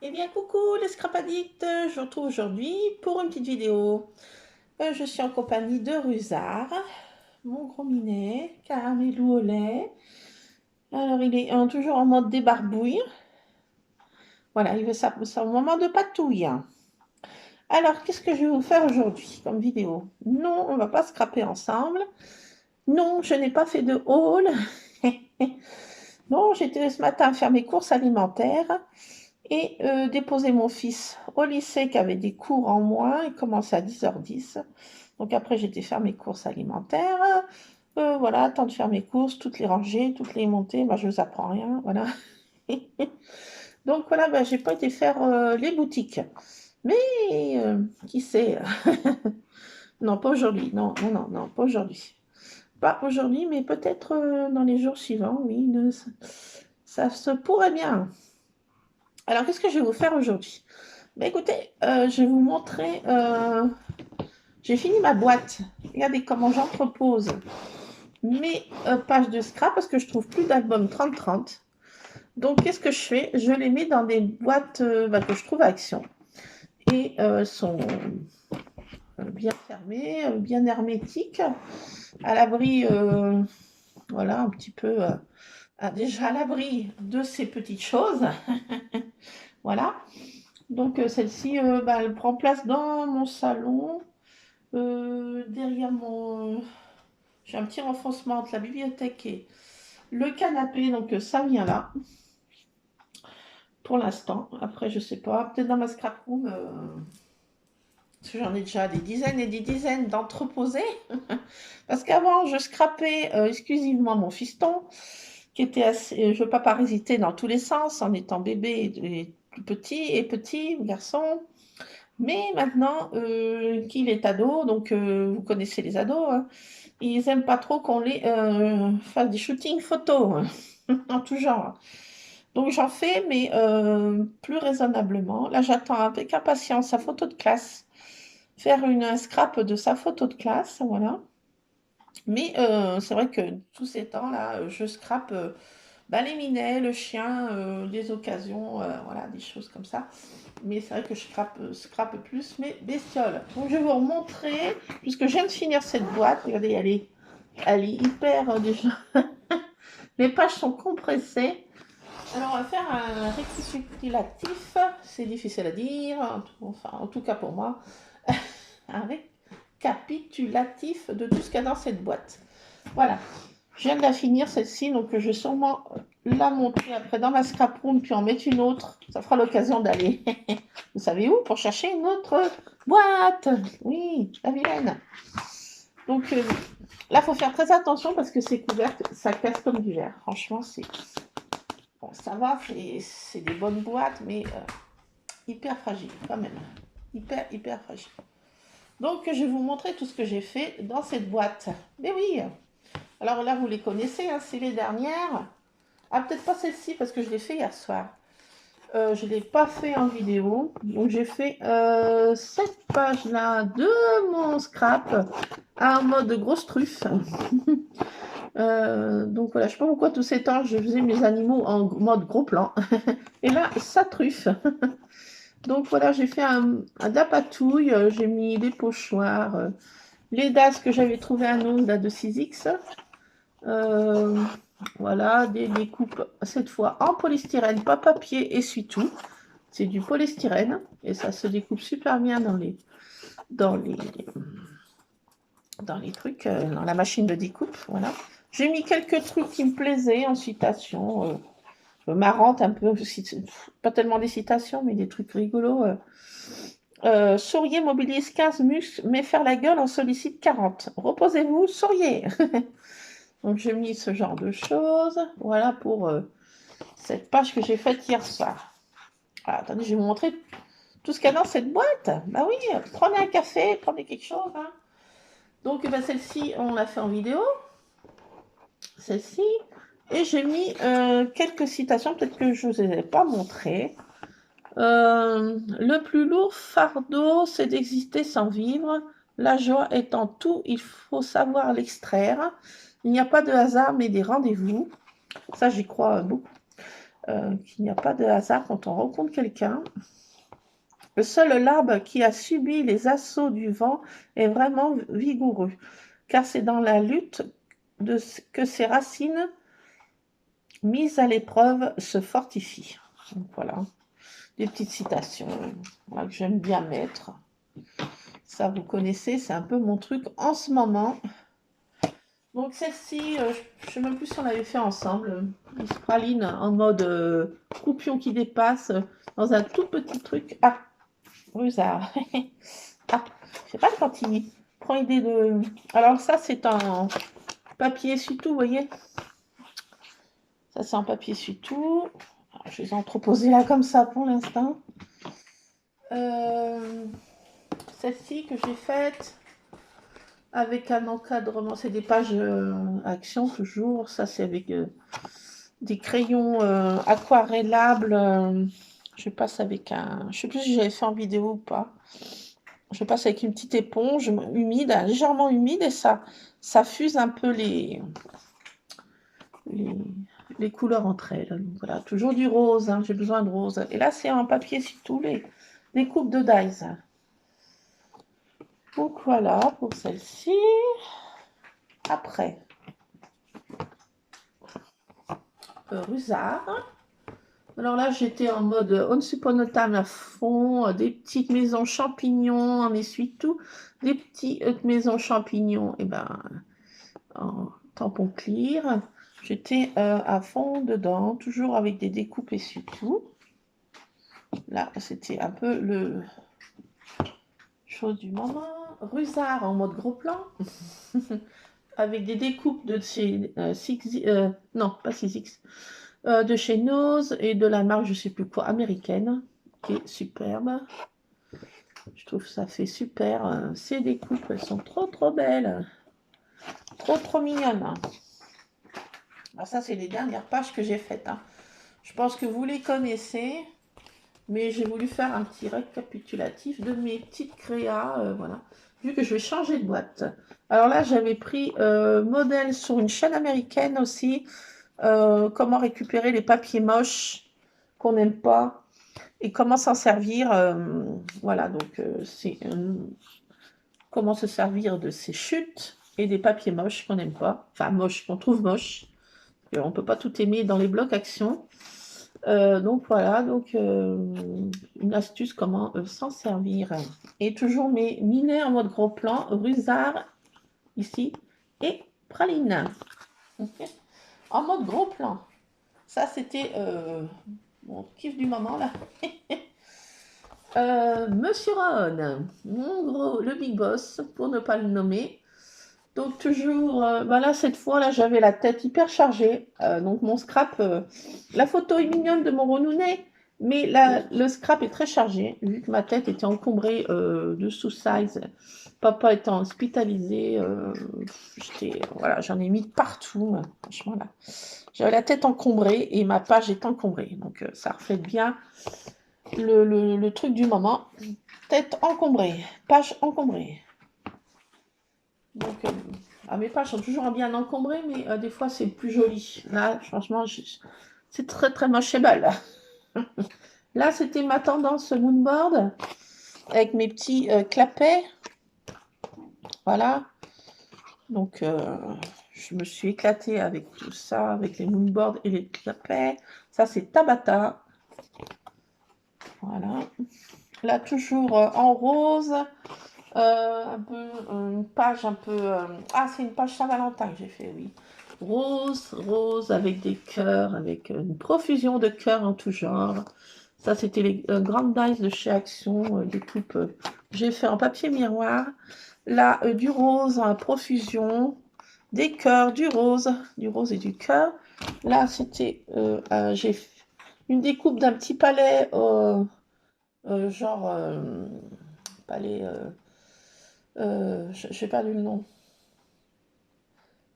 Eh bien, coucou les Scrap Addicts, je vous retrouve aujourd'hui pour une petite vidéo. Je suis en compagnie de Rusard, mon gros minet, caramelo au lait. Alors, il est toujours en mode débarbouille. Voilà, il veut son moment de patouille. Alors, qu'est-ce que je vais vous faire aujourd'hui comme vidéo? Non, on ne va pas scraper ensemble. Non, je n'ai pas fait de haul. Non, j'étais ce matin à faire mes courses alimentaires et déposer mon fils au lycée qui avait des cours en moins. Il commençait à 10h10. Donc après, j'étais faire mes courses alimentaires. Voilà, temps de faire mes courses, toutes les ranger, toutes les monter. Moi, je ne vous apprends rien. Voilà. Donc voilà, ben, j'ai pas été faire les boutiques. Mais qui sait? Non, pas aujourd'hui. Non, non, non, non, pas aujourd'hui. Pas aujourd'hui, mais peut-être dans les jours suivants. Oui, ça se pourrait bien. Alors, qu'est-ce que je vais vous faire aujourd'hui? Ben, écoutez, je vais vous montrer. J'ai fini ma boîte. Regardez comment j'entrepose mes pages de scrap parce que je trouve plus d'albums 30-30. Donc, qu'est-ce que je fais? Je les mets dans des boîtes que je trouve à Action. Et sont bien fermées, bien hermétiques, à l'abri, voilà, un petit peu, déjà à l'abri de ces petites choses. Voilà. Donc, celle-ci, elle prend place dans mon salon. Derrière mon... J'ai un petit renfoncement entre la bibliothèque et le canapé, donc ça vient là. Pour l'instant. Après, je sais pas. Peut-être dans ma scrap room. Parce que j'en ai déjà des dizaines et des dizaines d'entreposés. Parce qu'avant, je scrapais exclusivement mon fiston, qui était assez... Je ne veux pas parasiter dans tous les sens, en étant bébé et plus petit garçon. Mais maintenant qu'il est ado, donc vous connaissez les ados, hein, ils n'aiment pas trop qu'on les fasse des shootings photos en tout genre. Donc j'en fais, mais plus raisonnablement. Là, j'attends avec impatience sa photo de classe, faire un scrap de sa photo de classe, voilà. Mais c'est vrai que tous ces temps-là, je scrape les minets, le chien, des occasions, voilà, des choses comme ça. Mais c'est vrai que je scrape plus mes bestioles. Donc je vais vous remontrer, puisque je viens de finir cette boîte. Regardez, elle est hyper déjà. Les pages sont compressées. Alors on va faire un récapitulatif. C'est difficile à dire, enfin en tout cas pour moi. Un récapitulatif de tout ce qu'il y a dans cette boîte. Voilà. Je viens de la finir celle-ci, donc je vais sûrement la monter après dans ma scrap room, puis en mettre une autre. Ça fera l'occasion d'aller, vous savez où, pour chercher une autre boîte. Oui, la vilaine. Donc là, il faut faire très attention parce que ces couvercles, ça casse comme du verre. Franchement, c'est bon, ça va, c'est des bonnes boîtes, mais hyper fragile quand même. Hyper fragile. Donc, je vais vous montrer tout ce que j'ai fait dans cette boîte. Mais oui. Alors là, vous les connaissez, hein, c'est les dernières. Ah, peut-être pas celle-ci parce que je l'ai fait hier soir. Je ne l'ai pas fait en vidéo. Donc, j'ai fait cette page-là de mon scrap en mode grosse truffe. Donc voilà, je ne sais pas pourquoi tous ces temps, je faisais mes animaux en mode gros plan. Et là, ça truffe. Donc voilà, j'ai fait de la patouille. J'ai mis des pochoirs, les DAS que j'avais trouvé à Noz, là, de 6X. Voilà, des découpes, cette fois en polystyrène, pas papier, essuie-tout. C'est du polystyrène et ça se découpe super bien dans les trucs, dans la machine de découpe. Voilà. J'ai mis quelques trucs qui me plaisaient en citation, marrantes un peu, pas tellement des citations, mais des trucs rigolos. Souriez mobilise 15 muscles, mais faire la gueule en sollicite 40. Reposez-vous, souriez. Donc j'ai mis ce genre de choses. Voilà pour cette page que j'ai faite hier soir. Ah, attendez, je vais vous montrer tout ce qu'il y a dans cette boîte. Bah oui, prenez un café, prenez quelque chose. Hein. Donc bah, celle-ci, on l'a fait en vidéo. Celle-ci. Et j'ai mis quelques citations, peut-être que je ne vous ai pas montrées. Le plus lourd fardeau, c'est d'exister sans vivre. La joie est en tout, il faut savoir l'extraire. Il n'y a pas de hasard, mais des rendez-vous. Ça, j'y crois beaucoup. Qu'il n'y a pas de hasard quand on rencontre quelqu'un. Le seul arbre qui a subi les assauts du vent est vraiment vigoureux, car c'est dans la lutte que ses racines, mises à l'épreuve, se fortifient. Donc voilà, des petites citations voilà, que j'aime bien mettre. Ça, vous connaissez, c'est un peu mon truc en ce moment. Donc celle-ci, je ne sais même plus si on l'avait fait ensemble. Une praline en mode croupion qui dépasse dans un tout petit truc. Ah, Rusard. Ah, je sais pas quand il prend idée de... Alors ça, c'est en papier essuie-tout, vous voyez. Ça, c'est en papier essuie-tout. Je vais en entreposer là comme ça pour l'instant. Celle-ci que j'ai faite avec un encadrement, c'est des pages action toujours. Ça, c'est avec des crayons aquarellables. Je passe avec un... Je sais plus si j'avais fait en vidéo ou pas. Je passe avec une petite éponge humide, légèrement humide, et ça fuse un peu les couleurs entre elles. Donc voilà, toujours du rose, hein, j'ai besoin de rose. Et là, c'est en papier sur tous les coupes de dies. Donc voilà pour celle-ci. Après, Rusard. Alors là, j'étais en mode Once Upon a Time à fond, des petites maisons champignons en essuie-tout, des petites maisons champignons, et ben, en tampon clear. J'étais à fond dedans, toujours avec des découpes essuie-tout. Là, c'était un peu le chose du moment. Rusard en mode gros plan, avec des découpes de chez non, pas 6X, de chez Nose et de la marque, je sais plus quoi, américaine, qui est superbe. Je trouve que ça fait super. Ces découpes, elles sont trop belles. Trop mignonnes. Hein. Alors ça, c'est les dernières pages que j'ai faites. Hein. Je pense que vous les connaissez. Mais j'ai voulu faire un petit récapitulatif de mes petites créas, voilà, vu que je vais changer de boîte. Alors là, j'avais pris modèle sur une chaîne américaine aussi, comment récupérer les papiers moches qu'on n'aime pas et comment s'en servir. Voilà, donc c'est comment se servir de ces chutes et des papiers moches qu'on n'aime pas, enfin moches, qu'on trouve moches. On ne peut pas tout aimer dans les blocs action. Donc voilà, donc une astuce comment s'en servir. Et toujours mes minets en mode gros plan, Rusard ici et praline. En mode gros plan. Ça c'était mon kiff du moment là. Monsieur Ron, mon gros, le big boss, pour ne pas le nommer. Donc toujours, bah là cette fois là j'avais la tête hyper chargée, donc mon scrap, la photo est mignonne de mon renounet, mais le scrap est très chargé, vu que ma tête était encombrée de sous-size, papa étant hospitalisé, voilà, j'en ai mis partout, franchement là, j'avais la tête encombrée et ma page est encombrée, donc ça reflète bien le truc du moment, tête encombrée, page encombrée. Donc, mes pages sont toujours bien encombrées, mais des fois, c'est plus joli. Là, franchement, c'est très moche et mal. Là, c'était ma tendance moonboard avec mes petits clapets. Voilà. Donc, je me suis éclatée avec tout ça, avec les moonboards et les clapets. Ça, c'est Tabata. Voilà. Là, toujours en rose. Un peu une page un peu ah, c'est une page Saint-Valentin que j'ai fait, oui, rose avec des cœurs, avec une profusion de cœurs en tout genre, Ça, c'était les grandes dies de chez Action, des coupes j'ai fait en papier miroir. Là, du rose en profusion, des cœurs, du rose et du cœur. Là, c'était, j'ai une découpe d'un petit palais, genre palais, je sais pas le nom,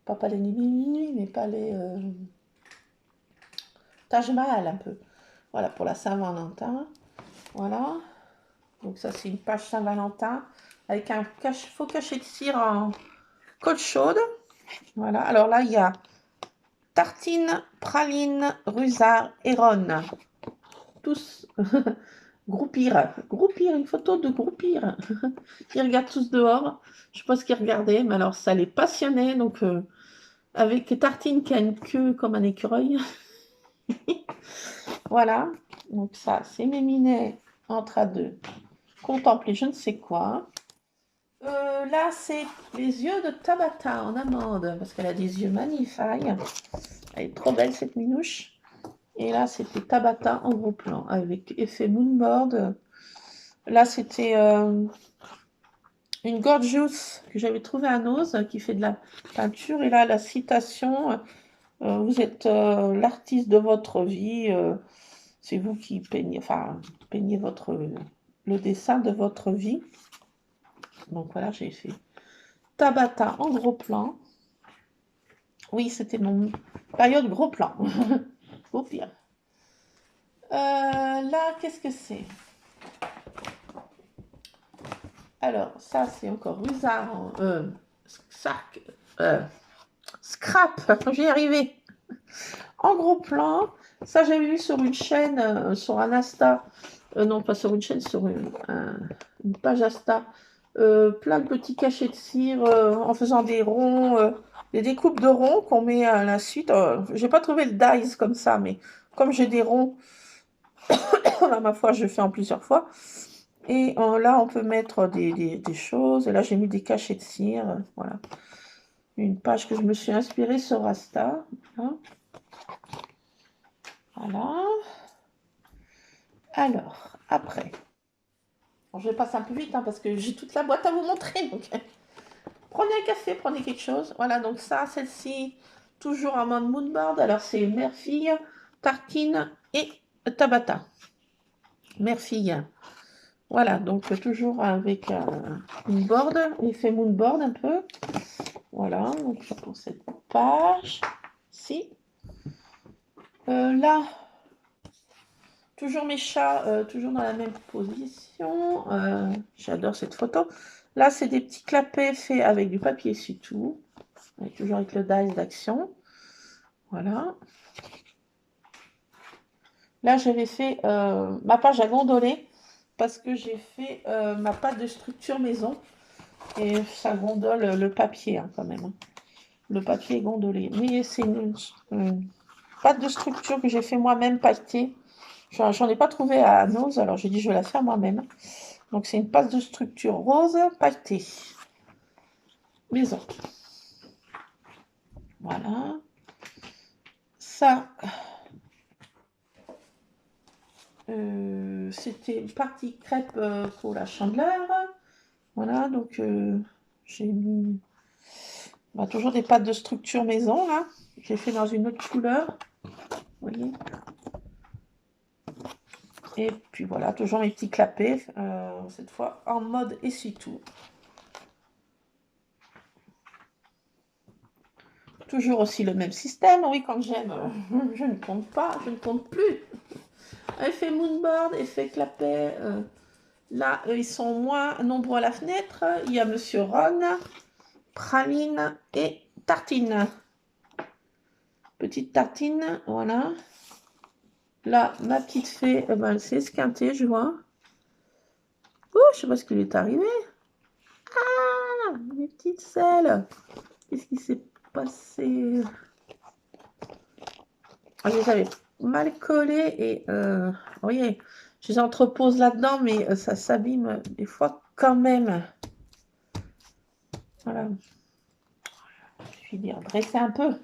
pas palais ni minuit, mais palais Taj Mahal un peu. Voilà, pour la Saint-Valentin. Voilà. Donc ça, c'est une page Saint-Valentin avec un faux cachet de cire en colle chaude. Voilà. Alors là, il y a tartine, praline, rusard et ronne. Tous groupir. Groupir, une photo de groupir. Ils regardent tous dehors. Je sais pas ce qu'ils regardaient, mais alors ça les passionnait. Donc avec tartine qui a une queue comme un écureuil. Voilà. Donc ça, c'est mes minets en train de contempler je ne sais quoi. Là, c'est les yeux de Tabata en amande, parce qu'elle a des yeux magnifiques. Elle est trop belle, cette minouche. Et là, c'était Tabata en gros plan, avec effet moonboard. Là, c'était une Gorgeous que j'avais trouvée à Nose, qui fait de la peinture. Et là, la citation, vous êtes l'artiste de votre vie. C'est vous qui peignez, enfin, peignez le dessin de votre vie. Donc voilà, j'ai fait Tabata en gros plan. Oui, c'était mon période gros plan. Au pire. Là, qu'est-ce que c'est? Alors, ça, c'est encore Rusard. Scrap, j'y arrivé. En gros plan. Ça, j'avais vu sur une chaîne, sur un Insta. Non, pas sur une chaîne, sur une page Insta. Plein de petits cachets de cire en faisant des ronds, des découpes de ronds qu'on met à la suite. J'ai pas trouvé le dies comme ça, mais comme j'ai des ronds, là, ma foi, je fais en plusieurs fois. Et là, on peut mettre des choses. Et là, j'ai mis des cachets de cire. Voilà. Une page que je me suis inspirée sur Insta. Voilà. Alors, après. Bon, je passe un peu vite parce que j'ai toute la boîte à vous montrer. Donc, prenez un café, prenez quelque chose. Voilà, donc ça, celle-ci, toujours en mode moonboard. Alors, c'est mère-fille, tartine et Tabata. Mère-fille. Voilà, donc toujours avec une board, effet moonboard un peu. Voilà, donc pour cette page. Si. Là, toujours mes chats, toujours dans la même position. J'adore cette photo. Là, c'est des petits clapets faits avec du papier essuie-tout. Toujours avec le dies d'Action. Voilà. Là, j'avais fait ma page à gondoler parce que j'ai fait ma pâte de structure maison. Et ça gondole le papier quand même. Le papier est gondolé. Mais c'est une pâte de structure que j'ai fait moi-même pailletée. J'en ai pas trouvé à Nose, alors j'ai dit je vais la faire moi-même. Donc c'est une pâte de structure rose pailletée. Maison. Voilà. Ça, c'était une partie crêpe pour la chandeleur. Voilà, donc j'ai mis toujours des pâtes de structure maison là. J'ai fait dans une autre couleur. Vous voyez. Et puis voilà, toujours mes petits clapets, cette fois en mode essuie-tout. Toujours aussi le même système, oui, quand j'aime, je ne compte pas, je ne compte plus. Effet moonboard, effet clapet, là, ils sont moins nombreux à la fenêtre. Il y a Monsieur Ron, praline et tartine. Petite tartine, voilà. Là, ma petite fée, elle s'est esquintée, je vois. Oh, je sais pas ce qui lui est arrivé. Ah, mes petites selles. Qu'est-ce qui s'est passé? Je les avais mal collées et vous voyez, je les entrepose là-dedans, mais ça s'abîme des fois quand même. Voilà. Je vais dire, dresser un peu.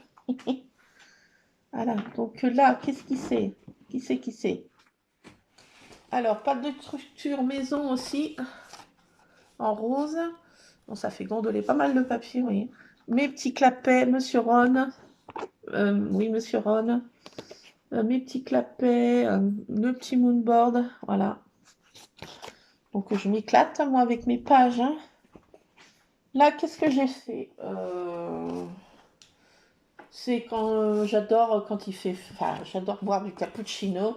Voilà, donc là, qu'est-ce qui c'est? Qui c'est? Alors, pâte de structure maison aussi, en rose. Bon, ça fait gondoler pas mal de papier, oui. Mes petits clapets, Monsieur Ron. Oui, Monsieur Ron. Mes petits clapets, le petit moonboard, voilà. Donc, je m'éclate, moi, avec mes pages. Hein. Là, qu'est-ce que j'ai fait C'est quand j'adore quand il fait... Enfin, j'adore boire du cappuccino.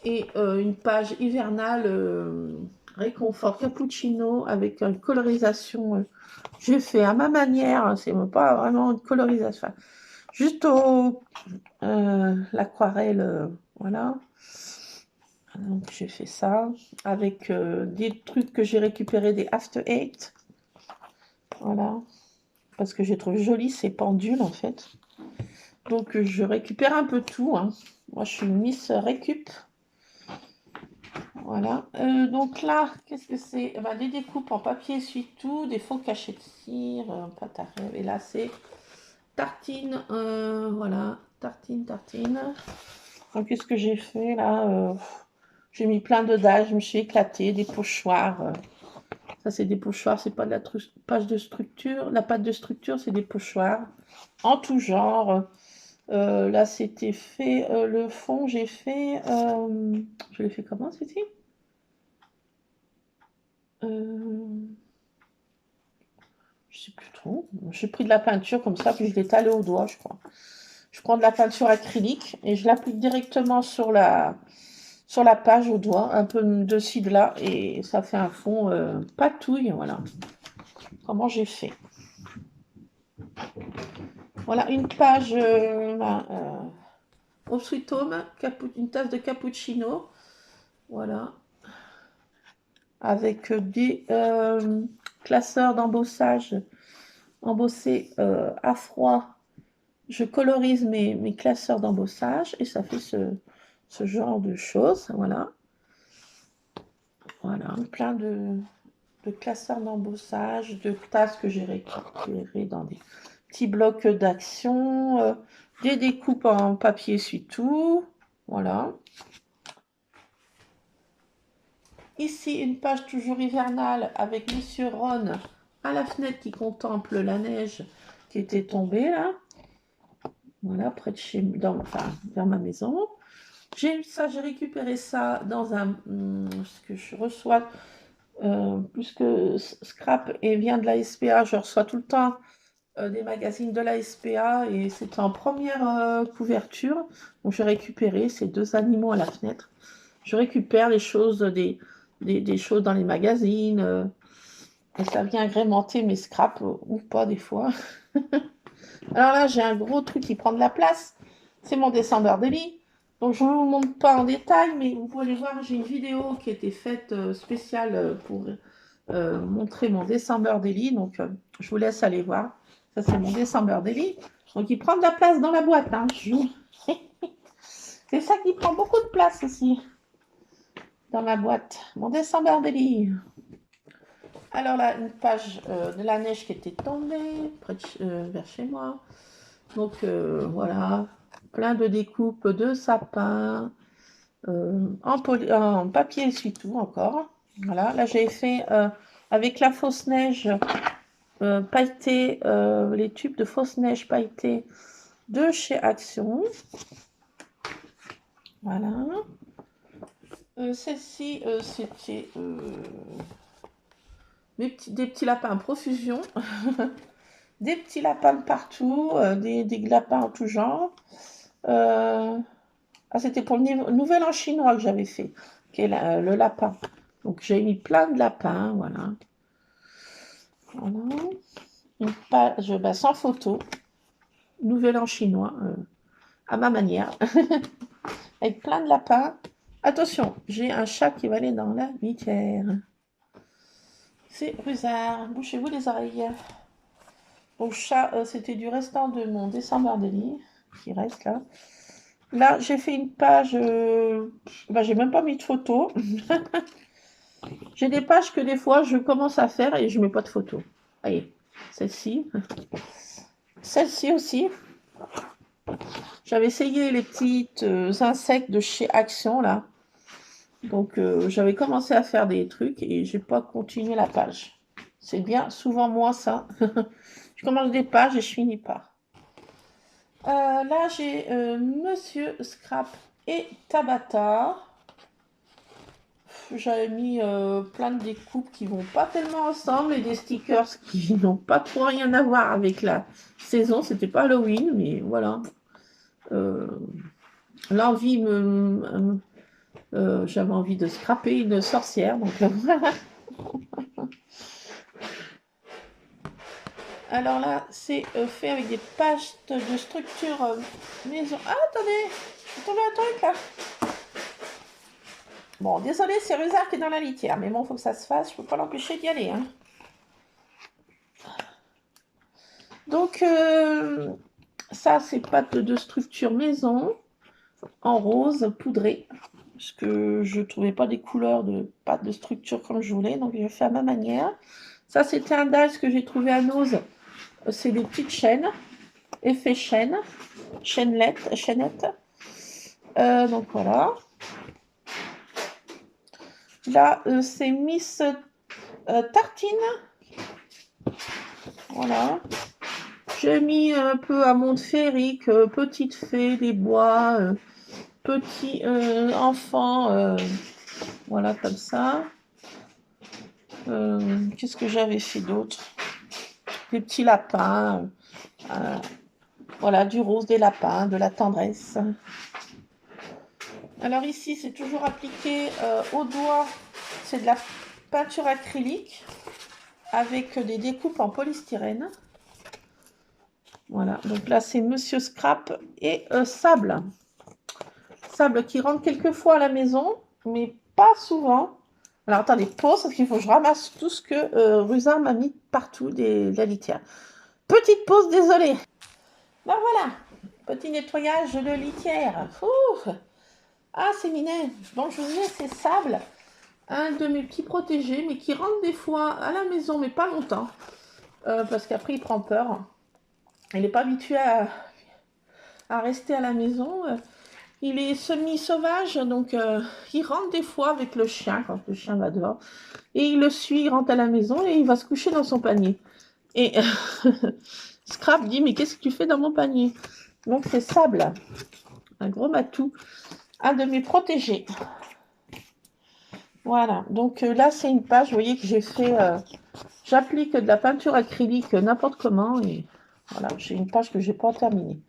Et une page hivernale réconfort cappuccino avec une colorisation. J'ai fait à ma manière, c'est pas vraiment une colorisation. Enfin, juste l'aquarelle, voilà. Donc j'ai fait ça avec des trucs que j'ai récupérés des After Eight. Voilà. Parce que j'ai trouvé joli ces pendules en fait. Donc je récupère un peu tout. Hein. Moi je suis une Miss Récup. Voilà. Donc là, qu'est-ce que c'est des découpes en papier essuie-tout, des faux cachets de cire, pâte à rêve. Et là, c'est tartine. Voilà, tartine. Donc, qu'est-ce que j'ai fait là j'ai mis plein de dalles, je me suis éclatée, des pochoirs. Ça, c'est des pochoirs, c'est pas de la page de structure. La pâte de structure, c'est des pochoirs en tout genre. Là, c'était fait, le fond, j'ai fait... je l'ai fait comment, c'était je sais plus trop. J'ai pris de la peinture comme ça, puis je l'ai étalée au doigt, je crois. Je prends de la peinture acrylique et je l'applique directement sur la page au doigt, un peu de ci, de là, et ça fait un fond patouille, voilà. Comment j'ai fait. Voilà, une page au sweet home, une tasse de cappuccino, voilà, avec des classeurs d'embossage embossés à froid. Je colorise mes classeurs d'embossage et ça fait ce genre de choses. Voilà. Voilà, plein de classeurs d'embossage, de tasses que j'ai récupérées dans des petits blocs d'action, des découpes en papier essuie-tout. Voilà. Ici, une page toujours hivernale avec Monsieur Ron à la fenêtre qui contemple la neige qui était tombée là. Voilà, près de chez moi, vers ma maison. J'ai récupéré ça dans ce que je reçois plus que scrap et vient de la SPA. Je reçois tout le temps des magazines de la SPA et c'était en première couverture. Donc j'ai récupéré ces deux animaux à la fenêtre. Je récupère les choses, des choses dans les magazines et ça vient agrémenter mes scraps ou pas des fois. Alors là, j'ai un gros truc qui prend de la place. C'est mon December Daily. Donc, je ne vous montre pas en détail, mais vous pouvez voir, j'ai une vidéo qui a été faite spéciale pour montrer mon December Daily. Donc, je vous laisse aller voir. Ça, c'est mon December Daily. Donc, il prend de la place dans la boîte. Hein. C'est ça qui prend beaucoup de place aussi dans ma boîte. Mon December Daily. Alors là, une page de la neige qui était tombée vers chez moi. Donc voilà, plein de découpes de sapins en papier essuie-tout encore. Voilà, là j'ai fait avec la fausse neige pailletée, les tubes de fausse neige pailletée de chez Action. Voilà. Celle-ci, c'était des petits lapins en profusion. Des petits lapins de partout, des lapins en tout genre. C'était pour le nouvel an chinois que j'avais fait, qui est le lapin. Donc j'ai mis plein de lapins, voilà. Voilà. Une page sans photo, nouvel an chinois, à ma manière, avec plein de lapins. Attention, j'ai un chat qui va aller dans la litière. C'est Rusard, bouchez-vous les oreilles. Bon, chat, c'était du restant de mon December Daily, qui reste là. Là, j'ai fait une page, j'ai même pas mis de photos. J'ai des pages que des fois, je commence à faire et je mets pas de photos. Allez, celle-ci. Celle-ci aussi. J'avais essayé les petites insectes de chez Action, là. Donc, j'avais commencé à faire des trucs et j'ai pas continué la page. C'est bien, souvent moi, ça. Je commence des pages et je finis pas. Là, j'ai Monsieur Scrap et Tabata. J'avais mis plein de découpes qui vont pas tellement ensemble et des stickers qui n'ont pas trop rien à voir avec la saison. C'était pas Halloween, mais voilà. L'envie j'avais envie de scraper une sorcière, donc voilà. Alors là, c'est fait avec des pages de structure maison. Ah, attendez, je suis tombée un truc là. Bon, désolé, c'est Rusard qui est dans la litière, mais bon, faut que ça se fasse, je peux pas l'empêcher d'y aller. Hein. Donc, ça, c'est pâte de structure maison, en rose, poudré, parce que je trouvais pas des couleurs de pâte de structure comme je voulais, donc j'ai fait à ma manière. Ça, c'était un dice que j'ai trouvé à Nose. C'est des petites chaînes, effet chaîne, chaînette. Donc voilà. Là, c'est Miss Tartine. Voilà. J'ai mis un peu à monde féerique, petite fée, des bois, petit enfant, voilà, comme ça. Qu'est-ce que j'avais fait d'autre? Des petits lapins, voilà, du rose, des lapins, de la tendresse. Alors ici, c'est toujours appliqué au doigt, c'est de la peinture acrylique avec des découpes en polystyrène. Voilà, donc là, c'est Monsieur Scrap et Sable. Sable qui rentre quelquefois à la maison, mais pas souvent. Alors attendez, pause, parce qu'il faut que je ramasse tout ce que Rusard m'a mis partout de la litière. Petite pause, désolée. Ben voilà, petit nettoyage de litière. Ouh. Ah, c'est minet. Bon, je vous disais, c'est Sable, un de mes petits protégés, mais qui rentre des fois à la maison, mais pas longtemps, parce qu'après, il prend peur. Il n'est pas habitué à rester à la maison. Il est semi-sauvage, donc il rentre des fois avec le chien, quand le chien va dehors. Et il le suit, il rentre à la maison et il va se coucher dans son panier. Et Scrap dit, mais qu'est-ce que tu fais dans mon panier? Donc c'est Sable, un gros matou, un de mes protégés. Voilà, donc là c'est une page, vous voyez que j'ai fait, j'applique de la peinture acrylique n'importe comment. Et voilà, j'ai une page que j'ai pas terminée.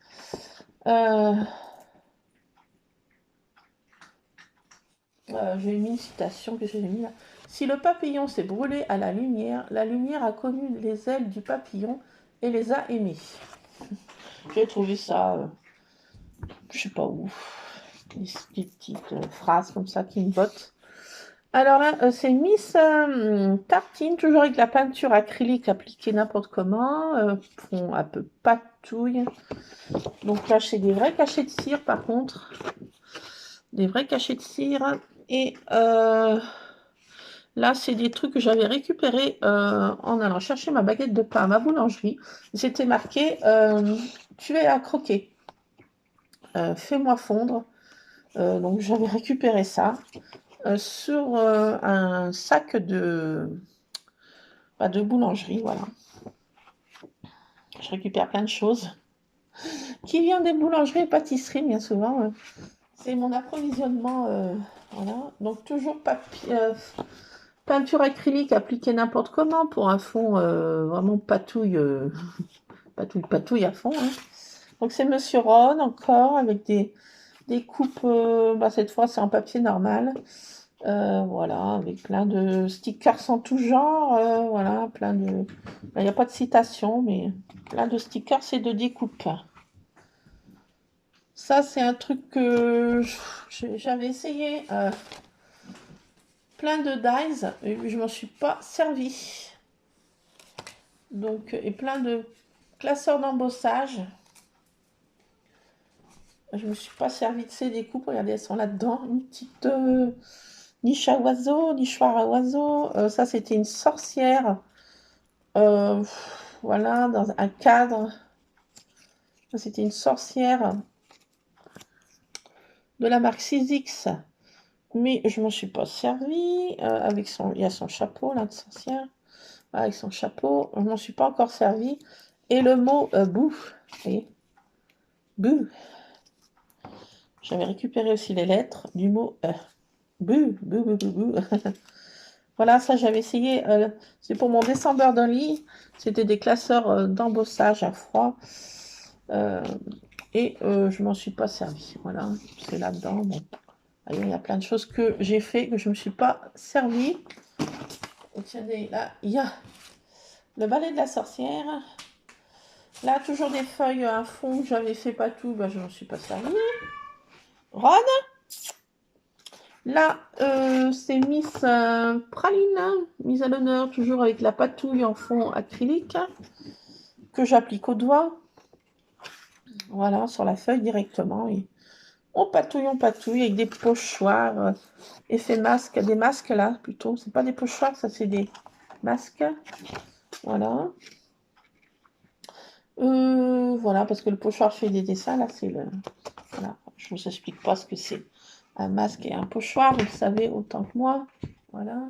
J'ai mis une citation que j'ai mis là. Si le papillon s'est brûlé à la lumière a connu les ailes du papillon et les a aimées. J'ai trouvé ça, je sais pas où, des petites phrases comme ça qui me bottent. Alors là, c'est Miss Tartine, toujours avec la peinture acrylique appliquée n'importe comment, fond un peu patouille. Donc là, c'est des vrais cachets de cire par contre, des vrais cachets de cire. Et là, c'est des trucs que j'avais récupérés en allant chercher ma baguette de pain à ma boulangerie. C'était marqué tu es à croquer, fais-moi fondre. Donc j'avais récupéré ça sur un sac de boulangerie. Voilà. Je récupère plein de choses qui viennent des boulangeries et pâtisseries, bien souvent. C'est mon approvisionnement. Voilà. Donc toujours papier. Peinture acrylique appliquée n'importe comment pour un fond vraiment patouille, patouille à fond. Hein. Donc c'est Monsieur Ron encore avec des coupes, cette fois c'est en papier normal. Voilà, avec plein de stickers en tout genre. Voilà, plein de. Il n'y a pas de citation, mais plein de stickers et de découpes. Ça, c'est un truc que j'avais essayé. Plein de dies et je m'en suis pas servi. Donc, et plein de classeurs d'embossage. Je me suis pas servi de ces découpes. Regardez, elles sont là-dedans. Une petite niche à oiseaux, nichoir à oiseaux. Ça, c'était une sorcière. Voilà, dans un cadre. Ça, c'était une sorcière de la marque 6X. mais je m'en suis pas servi. Avec son, il y a son chapeau là de sorcière. Avec son chapeau, je m'en suis pas encore servi. Et le mot boue, vous voyez, boue. J'avais récupéré aussi les lettres du mot boue, boue, boue, boue, boue. Voilà, ça j'avais essayé. C'est pour mon descendeur d'un lit. C'était des classeurs d'embossage à froid. Et je m'en suis pas servi. Voilà, c'est là-dedans. Bon. Allez, il y a plein de choses que j'ai fait que je ne me suis pas servi. Et tenez, là, il y a le balai de la sorcière. Là, toujours des feuilles à fond que j'avais fait pas tout, ben, je n'en suis pas servi. Ron. Là, c'est Miss Praline, mise à l'honneur, toujours avec la patouille en fond acrylique, que j'applique au doigt. Voilà, sur la feuille directement. Et on patouille avec des pochoirs, effet masque, des masques là plutôt. C'est pas des pochoirs, ça c'est des masques. Voilà. Voilà, parce que le pochoir fait des dessins, là c'est le... Voilà, je vous explique pas ce que c'est. Un masque et un pochoir, vous le savez autant que moi. Voilà.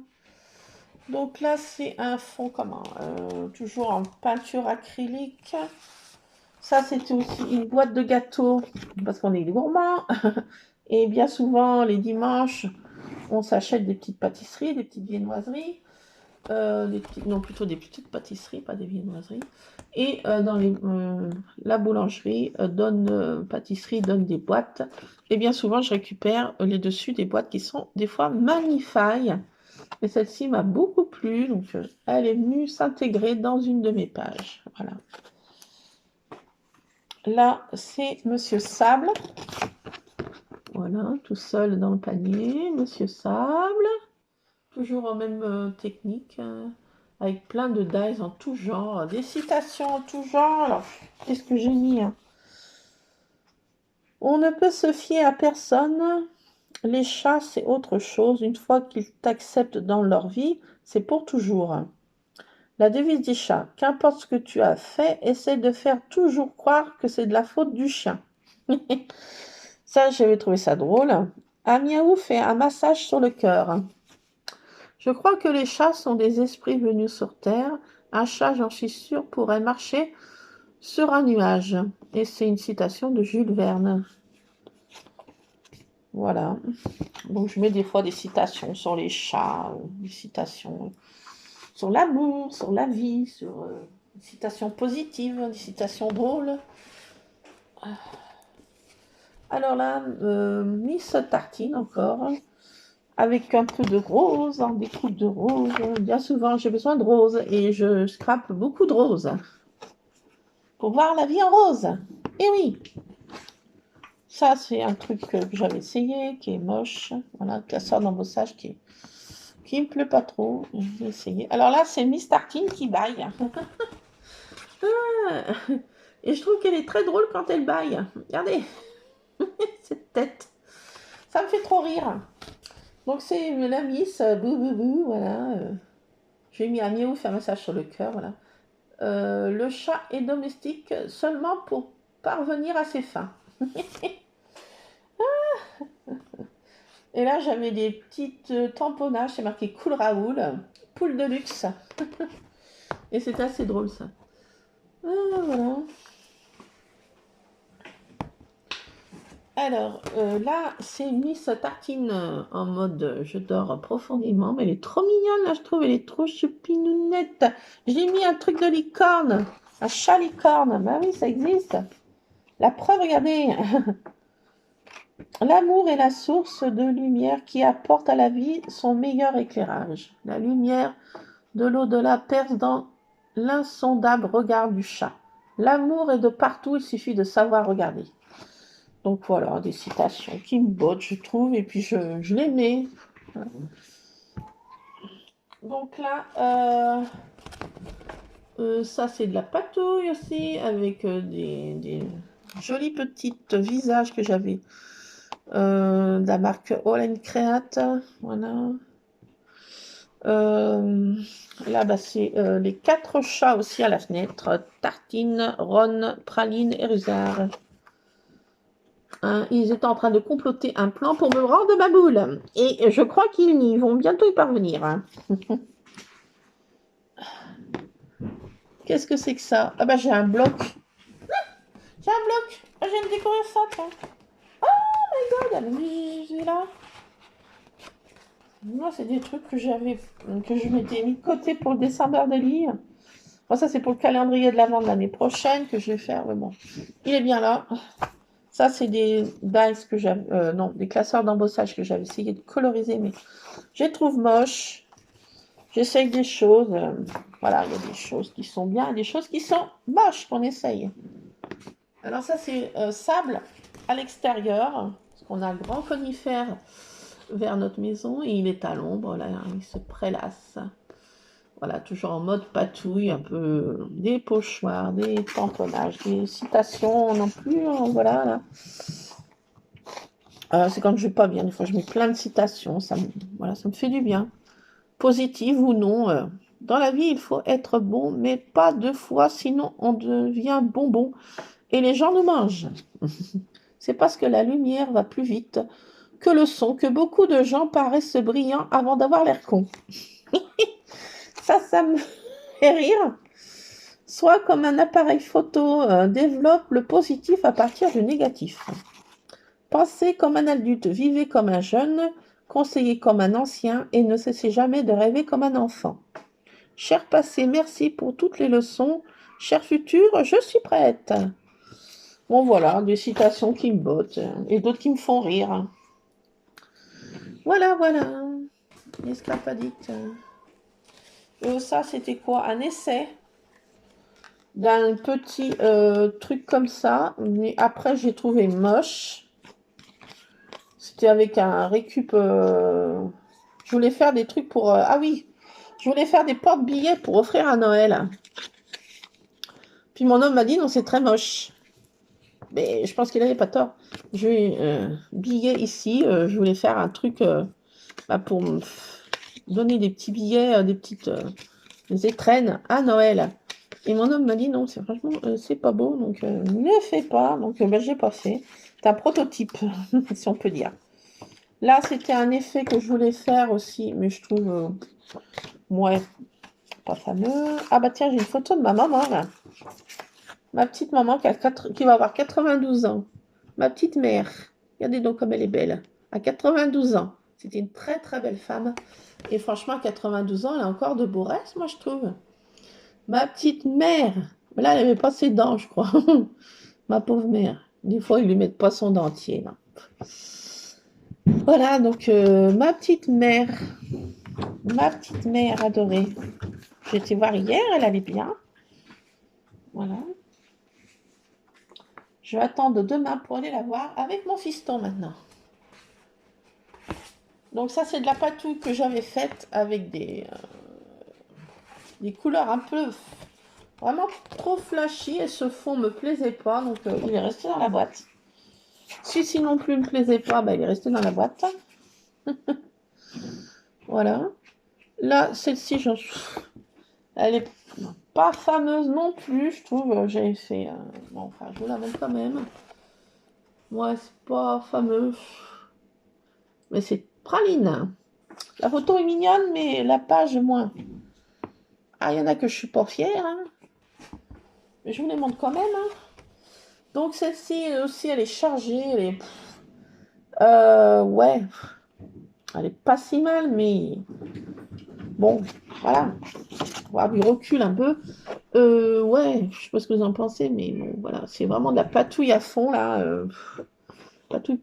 Donc là, c'est un fond comment toujours en peinture acrylique. Ça, c'était aussi une boîte de gâteaux, parce qu'on est gourmands. Et bien souvent, les dimanches, on s'achète des petites pâtisseries, des petites viennoiseries. Non, plutôt des petites pâtisseries, pas des viennoiseries. Et la boulangerie pâtisserie donne des boîtes. Et bien souvent, je récupère les dessus des boîtes qui sont des fois magnifiques. Et celle-ci m'a beaucoup plu, donc elle est venue s'intégrer dans une de mes pages. Voilà. Là, c'est Monsieur Sable. Voilà, tout seul dans le panier. Monsieur Sable. Toujours en même technique. Avec plein de dies en tout genre. Des citations en tout genre. Alors, qu'est-ce que j'ai mis hein? On ne peut se fier à personne. Les chats, c'est autre chose. Une fois qu'ils t'acceptent dans leur vie, c'est pour toujours. La devise des chats, qu'importe ce que tu as fait, essaie de faire toujours croire que c'est de la faute du chien. Ça, j'avais trouvé ça drôle. Un miaou fait un massage sur le cœur. Je crois que les chats sont des esprits venus sur Terre. Un chat, j'en suis sûre, pourrait marcher sur un nuage. Et c'est une citation de Jules Verne. Voilà. Donc je mets des fois des citations sur les chats, des citations sur l'amour, sur la vie, sur des citations positives, des citations drôles. Alors là, Miss Tartine encore, avec un peu de rose, des coupes de rose. Bien souvent, j'ai besoin de rose et je scrape beaucoup de rose pour voir la vie en rose. Et oui, ça c'est un truc que j'avais essayé, qui est moche. Voilà, classeur d'embossage qui me plaît pas trop. J'ai essayé. Alors là, c'est Miss Tartine qui baille. Et je trouve qu'elle est très drôle quand elle baille. Regardez, cette tête. Ça me fait trop rire. Donc c'est la Miss, bou bou bou, voilà. J'ai mis un miaou, fait un massage sur le cœur, voilà. Le chat est domestique seulement pour parvenir à ses fins. Et là, j'avais des petites tamponnages, c'est marqué Cool Raoul, poule de luxe. Et c'est assez drôle ça. Voilà. Alors, là, c'est Miss Tartine en mode je dors profondément, mais elle est trop mignonne, là, je trouve, elle est trop choupinounette. J'ai mis un truc de licorne, un chat licorne, bah oui, ça existe. La preuve, regardez, l'amour est la source de lumière qui apporte à la vie son meilleur éclairage. La lumière de l'au-delà perce dans l'insondable regard du chat. L'amour est de partout, il suffit de savoir regarder. Donc voilà, des citations qui me bottent, je trouve, et puis je les mets. Donc là, ça c'est de la patouille aussi, avec des jolis petits visages que j'avais de la marque All Create. Voilà. Là, bah, c'est les 4 chats aussi à la fenêtre. Tartine, Ron, Praline et Rusard. Hein, ils étaient en train de comploter un plan pour me rendre ma boule. Et je crois qu'ils vont bientôt y parvenir. Hein. Qu'est-ce que c'est que ça? Ah bah j'ai un bloc. J'ai un bloc. Ah, je viens de découvrir ça, tiens. Oh my god, elle est là. Moi, c'est des trucs que je m'étais mis de côté pour le dessin d'Ardeli. Bon, ça, c'est pour le calendrier de l'avant de l'année prochaine que je vais faire. Mais bon, il est bien là. Ça, c'est des dice que j'avais, non, des classeurs d'embossage que j'avais essayé de coloriser, mais je les trouve moches. J'essaye des choses. Voilà, il y a des choses qui sont bien et des choses qui sont moches qu'on essaye. Alors ça, c'est sable à l'extérieur, parce qu'on a un grand conifère vers notre maison et il est à l'ombre, là, il se prélasse. Voilà, toujours en mode patouille, un peu des pochoirs, des tamponnages, des citations non plus, voilà. Là. C'est quand je vais pas bien, des fois je mets plein de citations, voilà, ça me fait du bien. Positive ou non. Dans la vie, il faut être bon, mais pas 2 fois, sinon on devient bonbon et les gens nous mangent. C'est parce que la lumière va plus vite que le son que beaucoup de gens paraissent brillants avant d'avoir l'air cons. Ça me fait rire. Soit comme un appareil photo développe le positif à partir du négatif. Pensez comme un adulte, vivez comme un jeune, conseillez comme un ancien et ne cessez jamais de rêver comme un enfant. Cher passé, merci pour toutes les leçons. Cher futur, je suis prête. Bon voilà, des citations qui me bottent et d'autres qui me font rire. Voilà. Les sclapadites. Ça, c'était quoi? Un essai d'un petit truc comme ça. Mais après, j'ai trouvé moche. C'était avec un récup. Je voulais faire des trucs pour... ah oui, je voulais faire des porte-billets pour offrir à Noël. Puis mon homme m'a dit, non, c'est très moche. Mais je pense qu'il n'avait pas tort. J'ai billet ici. Je voulais faire un truc pour me donner des petits billets, des étrennes à Noël. Et mon homme m'a dit non, franchement, c'est pas beau, donc ne fais pas. Donc j'ai pas fait. C'est un prototype, si on peut dire. Là, c'était un effet que je voulais faire aussi, mais je trouve, ouais, pas fameux. Ah bah tiens, j'ai une photo de ma maman, là. Ma petite maman qui va avoir 92 ans. Ma petite mère. Regardez donc comme elle est belle. À 92 ans. C'était une très très belle femme. Et franchement, à 92 ans, elle a encore de beaux restes, moi je trouve. Ma petite mère. Là, elle n'avait pas ses dents, je crois. Ma pauvre mère. Des fois, ils lui mettent pas son dentier. Là. Voilà, donc ma petite mère adorée. J'ai été voir hier, elle allait bien. Voilà. Je vais attendre demain pour aller la voir avec mon fiston maintenant. Donc ça, c'est de la patouille que j'avais faite avec des couleurs un peu vraiment trop flashy et ce fond me plaisait pas, donc il est resté dans la boîte. Si non plus ne plaisait pas, il est resté dans la boîte. Voilà. Là, celle-ci, elle est pas fameuse non plus, je trouve. J'avais fait... bon, enfin, je vous la montre quand même. Ouais, c'est pas fameux. Mais c'est praline. La photo est mignonne, mais la page moins. Ah, il y en a que je suis pas fière. Hein. Mais je vous les montre quand même. Hein. Donc celle-ci aussi, elle est chargée. Elle est... ouais. Elle est pas si mal, mais... Bon, voilà. Voir du recul un peu. Ouais, je sais pas ce que vous en pensez, mais bon, voilà. C'est vraiment de la patouille à fond, là.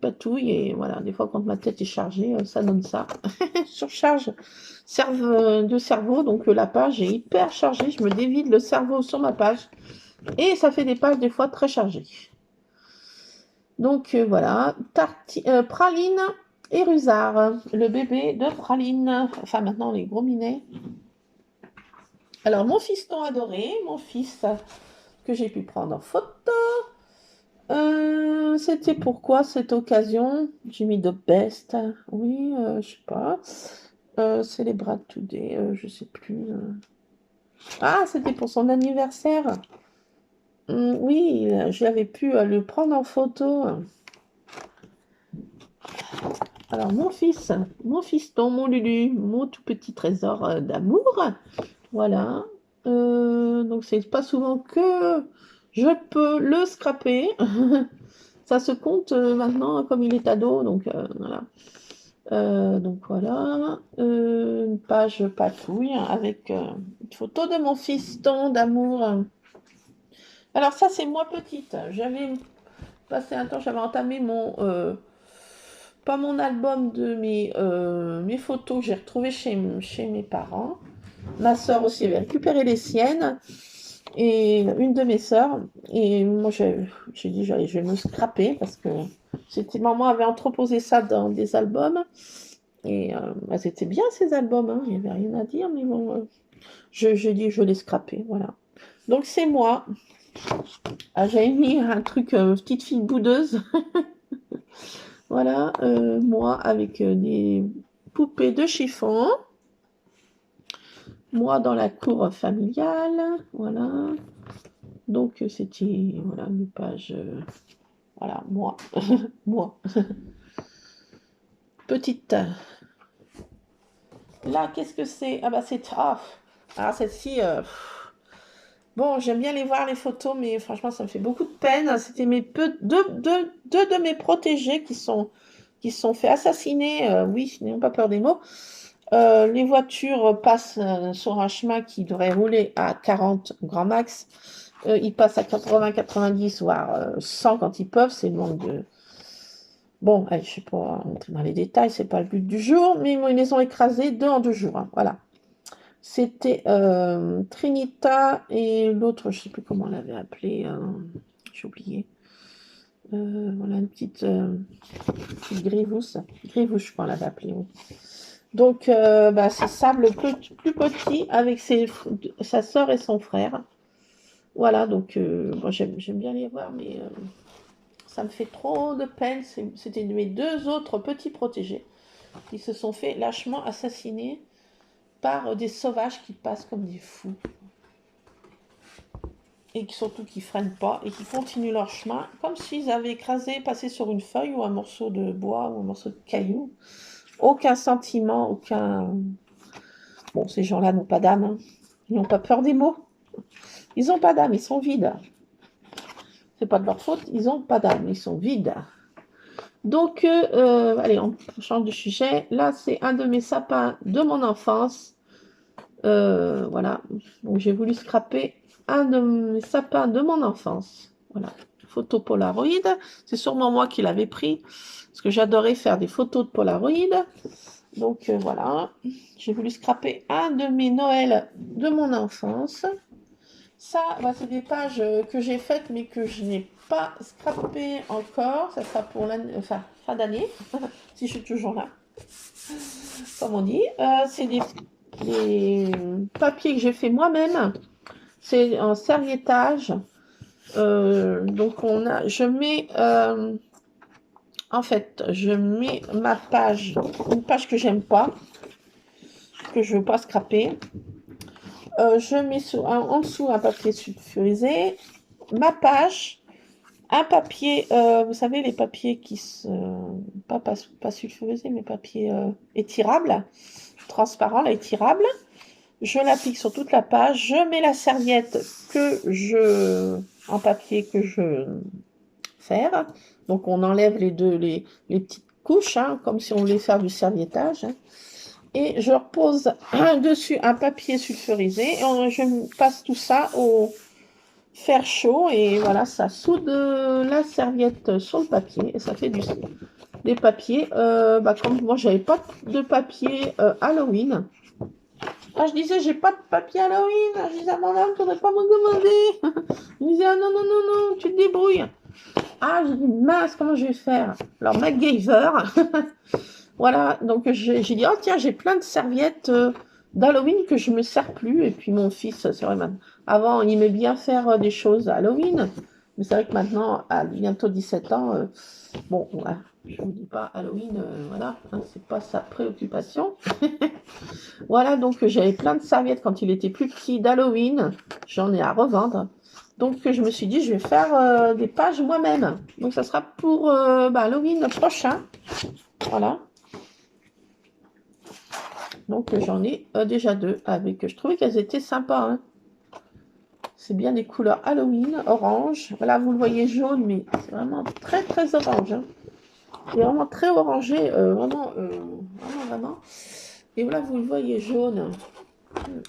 Patouille, et voilà. Des fois, quand ma tête est chargée, ça donne ça. Surcharge de cerveau, donc la page est hyper chargée. Je me dévide le cerveau sur ma page. Et ça fait des pages, des fois, très chargées. Donc, voilà. Praline et Rusard. Le bébé de Praline. Enfin, maintenant, les gros minets. Alors, mon fiston adoré, mon fils que j'ai pu prendre en photo. C'était pourquoi cette occasion? J'ai mis de best. Oui, je sais pas. Celebrate Today, je sais plus. Ah, c'était pour son anniversaire. Oui, j'avais pu le prendre en photo. Alors, mon fiston, mon Lulu, mon tout petit trésor d'amour. Voilà. Donc, c'est pas souvent que je peux le scraper. Ça se compte maintenant comme il est ado. Donc, voilà. Donc, voilà. Une page patouille avec une photo de mon fiston d'amour. Alors, ça, c'est moi petite. J'avais passé un temps, j'avais entamé pas mon album de mes photos que j'ai retrouvées chez mes parents. Ma soeur aussi avait récupéré les siennes et une de mes sœurs. Et moi, j'ai dit, je vais me scraper parce que maman avait entreposé ça dans des albums. Et elles étaient bien ces albums, hein, il n'y avait rien à dire, mais bon, je dis, je vais les scraper, voilà. Donc c'est moi. Ah, j'avais mis un truc, petite fille boudeuse. Voilà, moi avec des poupées de chiffon. Moi dans la cour familiale, voilà. Donc c'était voilà une page, voilà moi, moi. Petite. Là qu'est-ce que c'est? Ah bah c'est alors celle-ci. Bon, j'aime bien les voir les photos, mais franchement ça me fait beaucoup de peine. C'était deux de mes protégés qui sont fait assassiner. Oui, n'ayons pas peur des mots. Les voitures passent sur un chemin qui devrait rouler à 40 grand max. Ils passent à 80, 90, voire 100 quand ils peuvent. C'est le manque de... Bon, allez, je ne sais pas rentrer dans les détails, c'est pas le but du jour, mais ils les ont écrasés 2 en 2 jours. Hein, voilà. C'était Trinita et l'autre, je ne sais plus comment on l'avait appelé. J'ai oublié. Voilà, une petite Grivousse. Grivousse, je crois, on l'avait appelé. Oui. Donc, c'est Sam le plus petit avec sa soeur et son frère. Voilà, donc bon, j'aime bien les voir, mais ça me fait trop de peine. C'était mes 2 autres petits protégés qui se sont fait lâchement assassiner par des sauvages qui passent comme des fous. Et surtout qui freinent pas et qui continuent leur chemin comme s'ils avaient passé sur une feuille ou un morceau de bois ou un morceau de caillou. Aucun sentiment, aucun... Bon, ces gens-là n'ont pas d'âme, hein. Ils n'ont pas peur des mots. Ils n'ont pas d'âme, ils sont vides. C'est pas de leur faute, ils n'ont pas d'âme, ils sont vides. Donc, allez, on change de sujet. Là, c'est un de mes sapins de mon enfance. Voilà, donc j'ai voulu scraper un de mes sapins de mon enfance. Voilà, photo Polaroid. C'est sûrement moi qui l'avais pris, parce que j'adorais faire des photos de Polaroid. Donc voilà, j'ai voulu scraper un de mes Noëls de mon enfance. Ça, c'est des pages que j'ai faites, mais que je n'ai pas scrappé encore. Ça sera pour fin d'année, si je suis toujours là. Comme on dit. C'est des papiers que j'ai fait moi-même. C'est en serviettage. Donc je mets... en fait, je mets ma page, une page que j'aime pas, que je veux pas scraper. Je mets en dessous un papier sulfurisé, ma page, un papier, vous savez, les papiers qui sont pas sulfurisés, mais papier étirable, transparent, là, étirable. Je l'applique sur toute la page. Je mets la serviette en papier que je faire. Donc on enlève les petites couches, hein, comme si on voulait faire du serviettage. Hein. Et je repose dessus un papier sulfurisé. Et je passe tout ça au fer chaud. Et voilà, ça soude la serviette sur le papier. Et ça fait des papiers. Comme moi, j'avais pas de papier Halloween. Ah, je disais, j'ai pas de papier Halloween. Je disais à mon âme, tu n'aurais pas me demander. Il disait, ah, non, non, non, non, tu te débrouilles. Ah, j'ai dit, mince, comment je vais faire? Alors, MacGyver, voilà, donc j'ai dit, oh tiens, j'ai plein de serviettes d'Halloween que je me sers plus. Et puis mon fils, c'est vrai, avant, il aimait bien faire des choses à Halloween. Mais c'est vrai que maintenant, à bientôt 17 ans, bon, voilà, je vous dis pas Halloween, voilà, hein, c'est pas sa préoccupation. Voilà, donc j'avais plein de serviettes quand il était plus petit d'Halloween. J'en ai à revendre. Donc, je me suis dit, je vais faire des pages moi-même. Donc, ça sera pour Halloween prochain. Voilà. Donc, j'en ai déjà 2 avec. Je trouvais qu'elles étaient sympas. Hein. C'est bien des couleurs Halloween, orange. Voilà, vous le voyez jaune, mais c'est vraiment très, très orange. Hein. C'est vraiment très orangé, vraiment. Et voilà, vous le voyez jaune.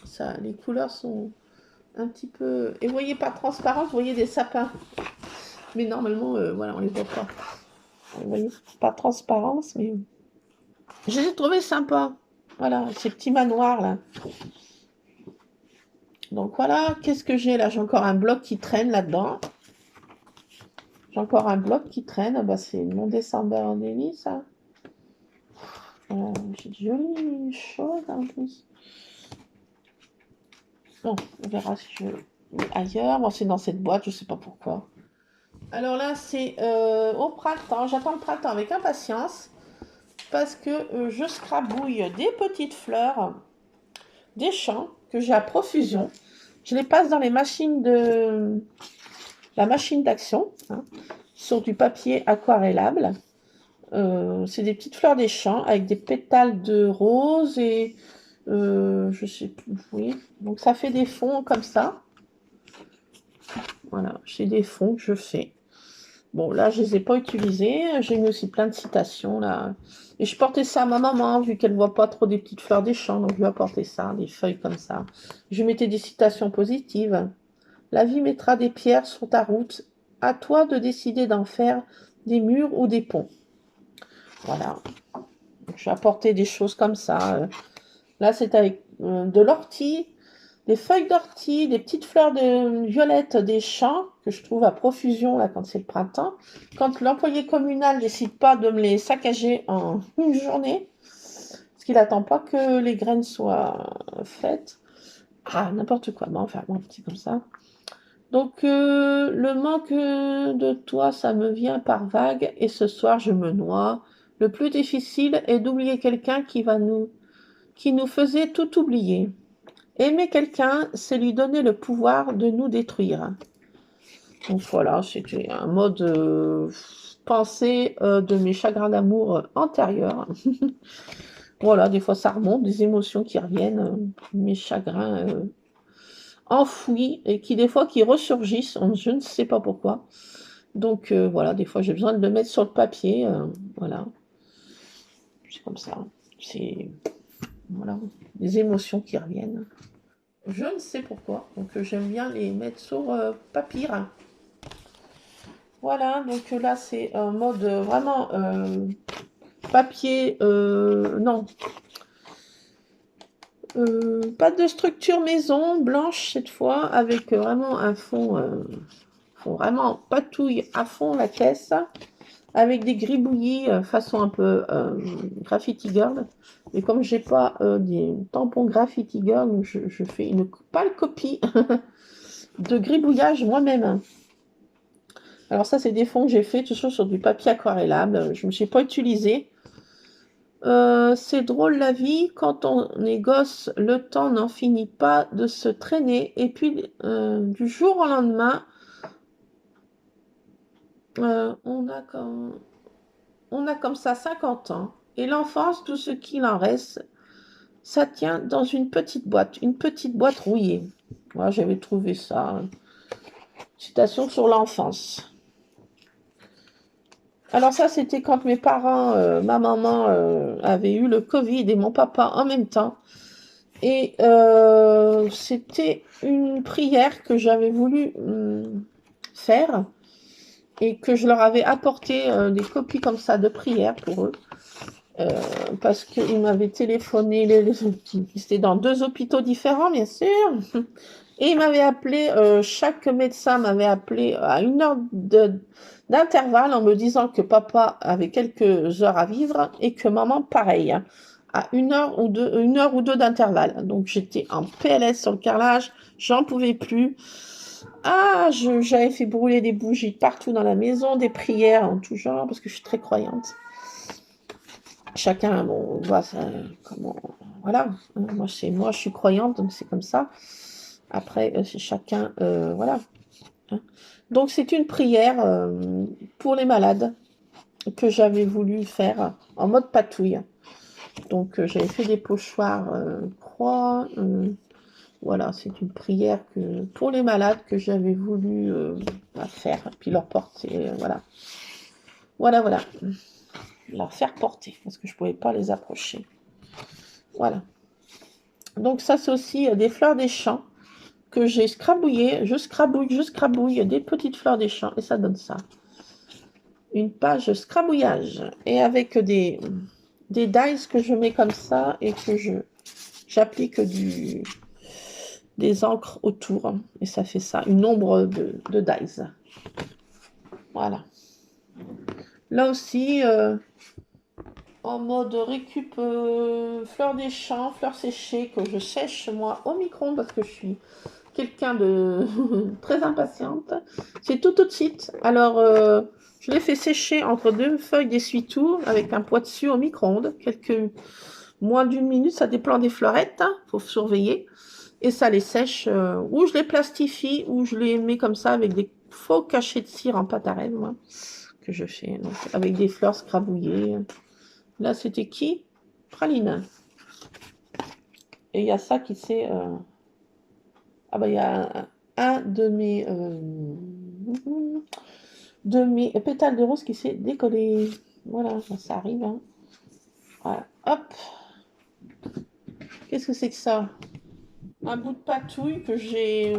Ça, les couleurs sont un petit peu... Et vous voyez pas transparent, vous voyez des sapins. Mais normalement, voilà, on les voit pas. Vous voyez, pas transparence, mais... Je les ai trouvés sympas. Voilà, ces petits manoirs, là. Donc voilà, qu'est-ce que j'ai là? J'ai encore un bloc qui traîne là-dedans. J'ai encore un bloc qui traîne. Bah, c'est mon December Daily, ça. J'ai de jolies choses en plus. Bon, on verra si je mets ailleurs. Bon, c'est dans cette boîte, je sais pas pourquoi. Alors là, c'est au printemps. J'attends le printemps avec impatience parce que je scrabouille des petites fleurs des champs que j'ai à profusion. Je les passe dans les machines de la machine d'action hein, sur du papier aquarellable. C'est des petites fleurs des champs avec des pétales de rose et je sais plus, oui. Donc ça fait des fonds comme ça. Voilà, j'ai des fonds que je fais. Bon, là, je les ai pas utilisés. J'ai mis aussi plein de citations, là. Et je portais ça à ma maman, vu qu'elle ne voit pas trop des petites fleurs des champs. Donc, je lui ai apporté ça, des feuilles comme ça. Je mettais des citations positives. La vie mettra des pierres sur ta route. À toi de décider d'en faire des murs ou des ponts. Voilà. J'ai apporté des choses comme ça. Là, c'est avec de l'ortie, des feuilles d'ortie, des petites fleurs de violette des champs que je trouve à profusion là quand c'est le printemps. Quand l'employé communal décide pas de me les saccager en une journée, parce qu'il n'attend pas que les graines soient faites. Ah, n'importe quoi. Bon, enfin, bon, petit comme ça. Donc, le manque de toi, ça me vient par vague et ce soir, je me noie. Le plus difficile est d'oublier quelqu'un qui nous faisait tout oublier. Aimer quelqu'un, c'est lui donner le pouvoir de nous détruire. Donc voilà, c'était un mode pensée de mes chagrins d'amour antérieurs. Voilà, des fois ça remonte, des émotions qui reviennent, mes chagrins enfouis et qui des fois qui ressurgissent, je ne sais pas pourquoi. Donc voilà, des fois j'ai besoin de le mettre sur le papier, voilà. C'est comme ça. C'est voilà, des émotions qui reviennent. Je ne sais pourquoi. Donc j'aime bien les mettre sur papier. Voilà, donc là c'est un mode vraiment papier, non. Pas de structure maison, blanche cette fois, avec vraiment un fond, vraiment patouille à fond la caisse, avec des gribouillis façon un peu Graffiti Girl. Mais comme j'ai pas des tampons Graffiti Girl, je fais une pâle copie de gribouillage moi-même. Alors ça, c'est des fonds que j'ai fait toujours sur du papier aquarellable. Je ne me suis pas utilisé. C'est drôle la vie, quand on est gosse, le temps n'en finit pas de se traîner. Et puis, du jour au lendemain, on a comme ça 50 ans. Et l'enfance, tout ce qu'il en reste, ça tient dans une petite boîte rouillée. Moi, j'avais trouvé ça. Citation sur l'enfance. Alors ça, c'était quand mes parents, ma maman avait eu le Covid et mon papa en même temps. Et c'était une prière que j'avais voulu faire et que je leur avais apporté des copies comme ça de prière pour eux. Parce qu'ils m'avaient téléphoné, c'était dans 2 hôpitaux différents, bien sûr. Et ils m'avaient appelé, chaque médecin m'avait appelé à 1 heure d'intervalle en me disant que papa avait quelques heures à vivre et que maman pareil, hein, à 1 heure ou 2 d'intervalle. Donc j'étais en PLS sur le carrelage, j'en pouvais plus. Ah, j'avais fait brûler des bougies partout dans la maison, des prières en tout genre, parce que je suis très croyante. Chacun, bon, voit ça, comment, voilà. Moi, je suis croyante, donc c'est comme ça. Après, c'est chacun, voilà. hein. Donc, c'est une prière pour les malades que j'avais voulu faire en mode patouille. Donc, j'avais fait des pochoirs croix. Voilà, c'est une prière pour les malades que j'avais voulu faire, puis leur porter. Voilà. Voilà, voilà. Leur faire porter, parce que je ne pouvais pas les approcher. Voilà. Donc, ça, c'est aussi des fleurs des champs que j'ai scrabouillées. Je scrabouille des petites fleurs des champs et ça donne ça. Une page scrabouillage. Et avec des dies que je mets comme ça et que j'applique des encres autour. Et ça fait ça, une ombre de dies. Voilà. Là aussi, en mode récup fleurs des champs, fleurs séchées que je sèche moi au micro-ondes parce que je suis quelqu'un de très impatiente. C'est tout de suite. Alors, je l'ai fait sécher entre deux feuilles d'essuie-tout avec un poids dessus au micro-ondes. Moins d'une minute, ça dépend des fleurettes, hein, faut surveiller. Et ça les sèche, ou je les plastifie, ou je les mets comme ça avec des faux cachets de cire en pâte à rêve, moi, que je fais, donc, avec des fleurs scrabouillées. Là, c'était qui? Praline. Et il y a ça qui s'est... Ah bah, il y a un de mes pétales de rose qui s'est décollé. Voilà, ça arrive. Hein. Voilà, hop. Qu'est-ce que c'est que ça? Un bout de patouille que j'ai...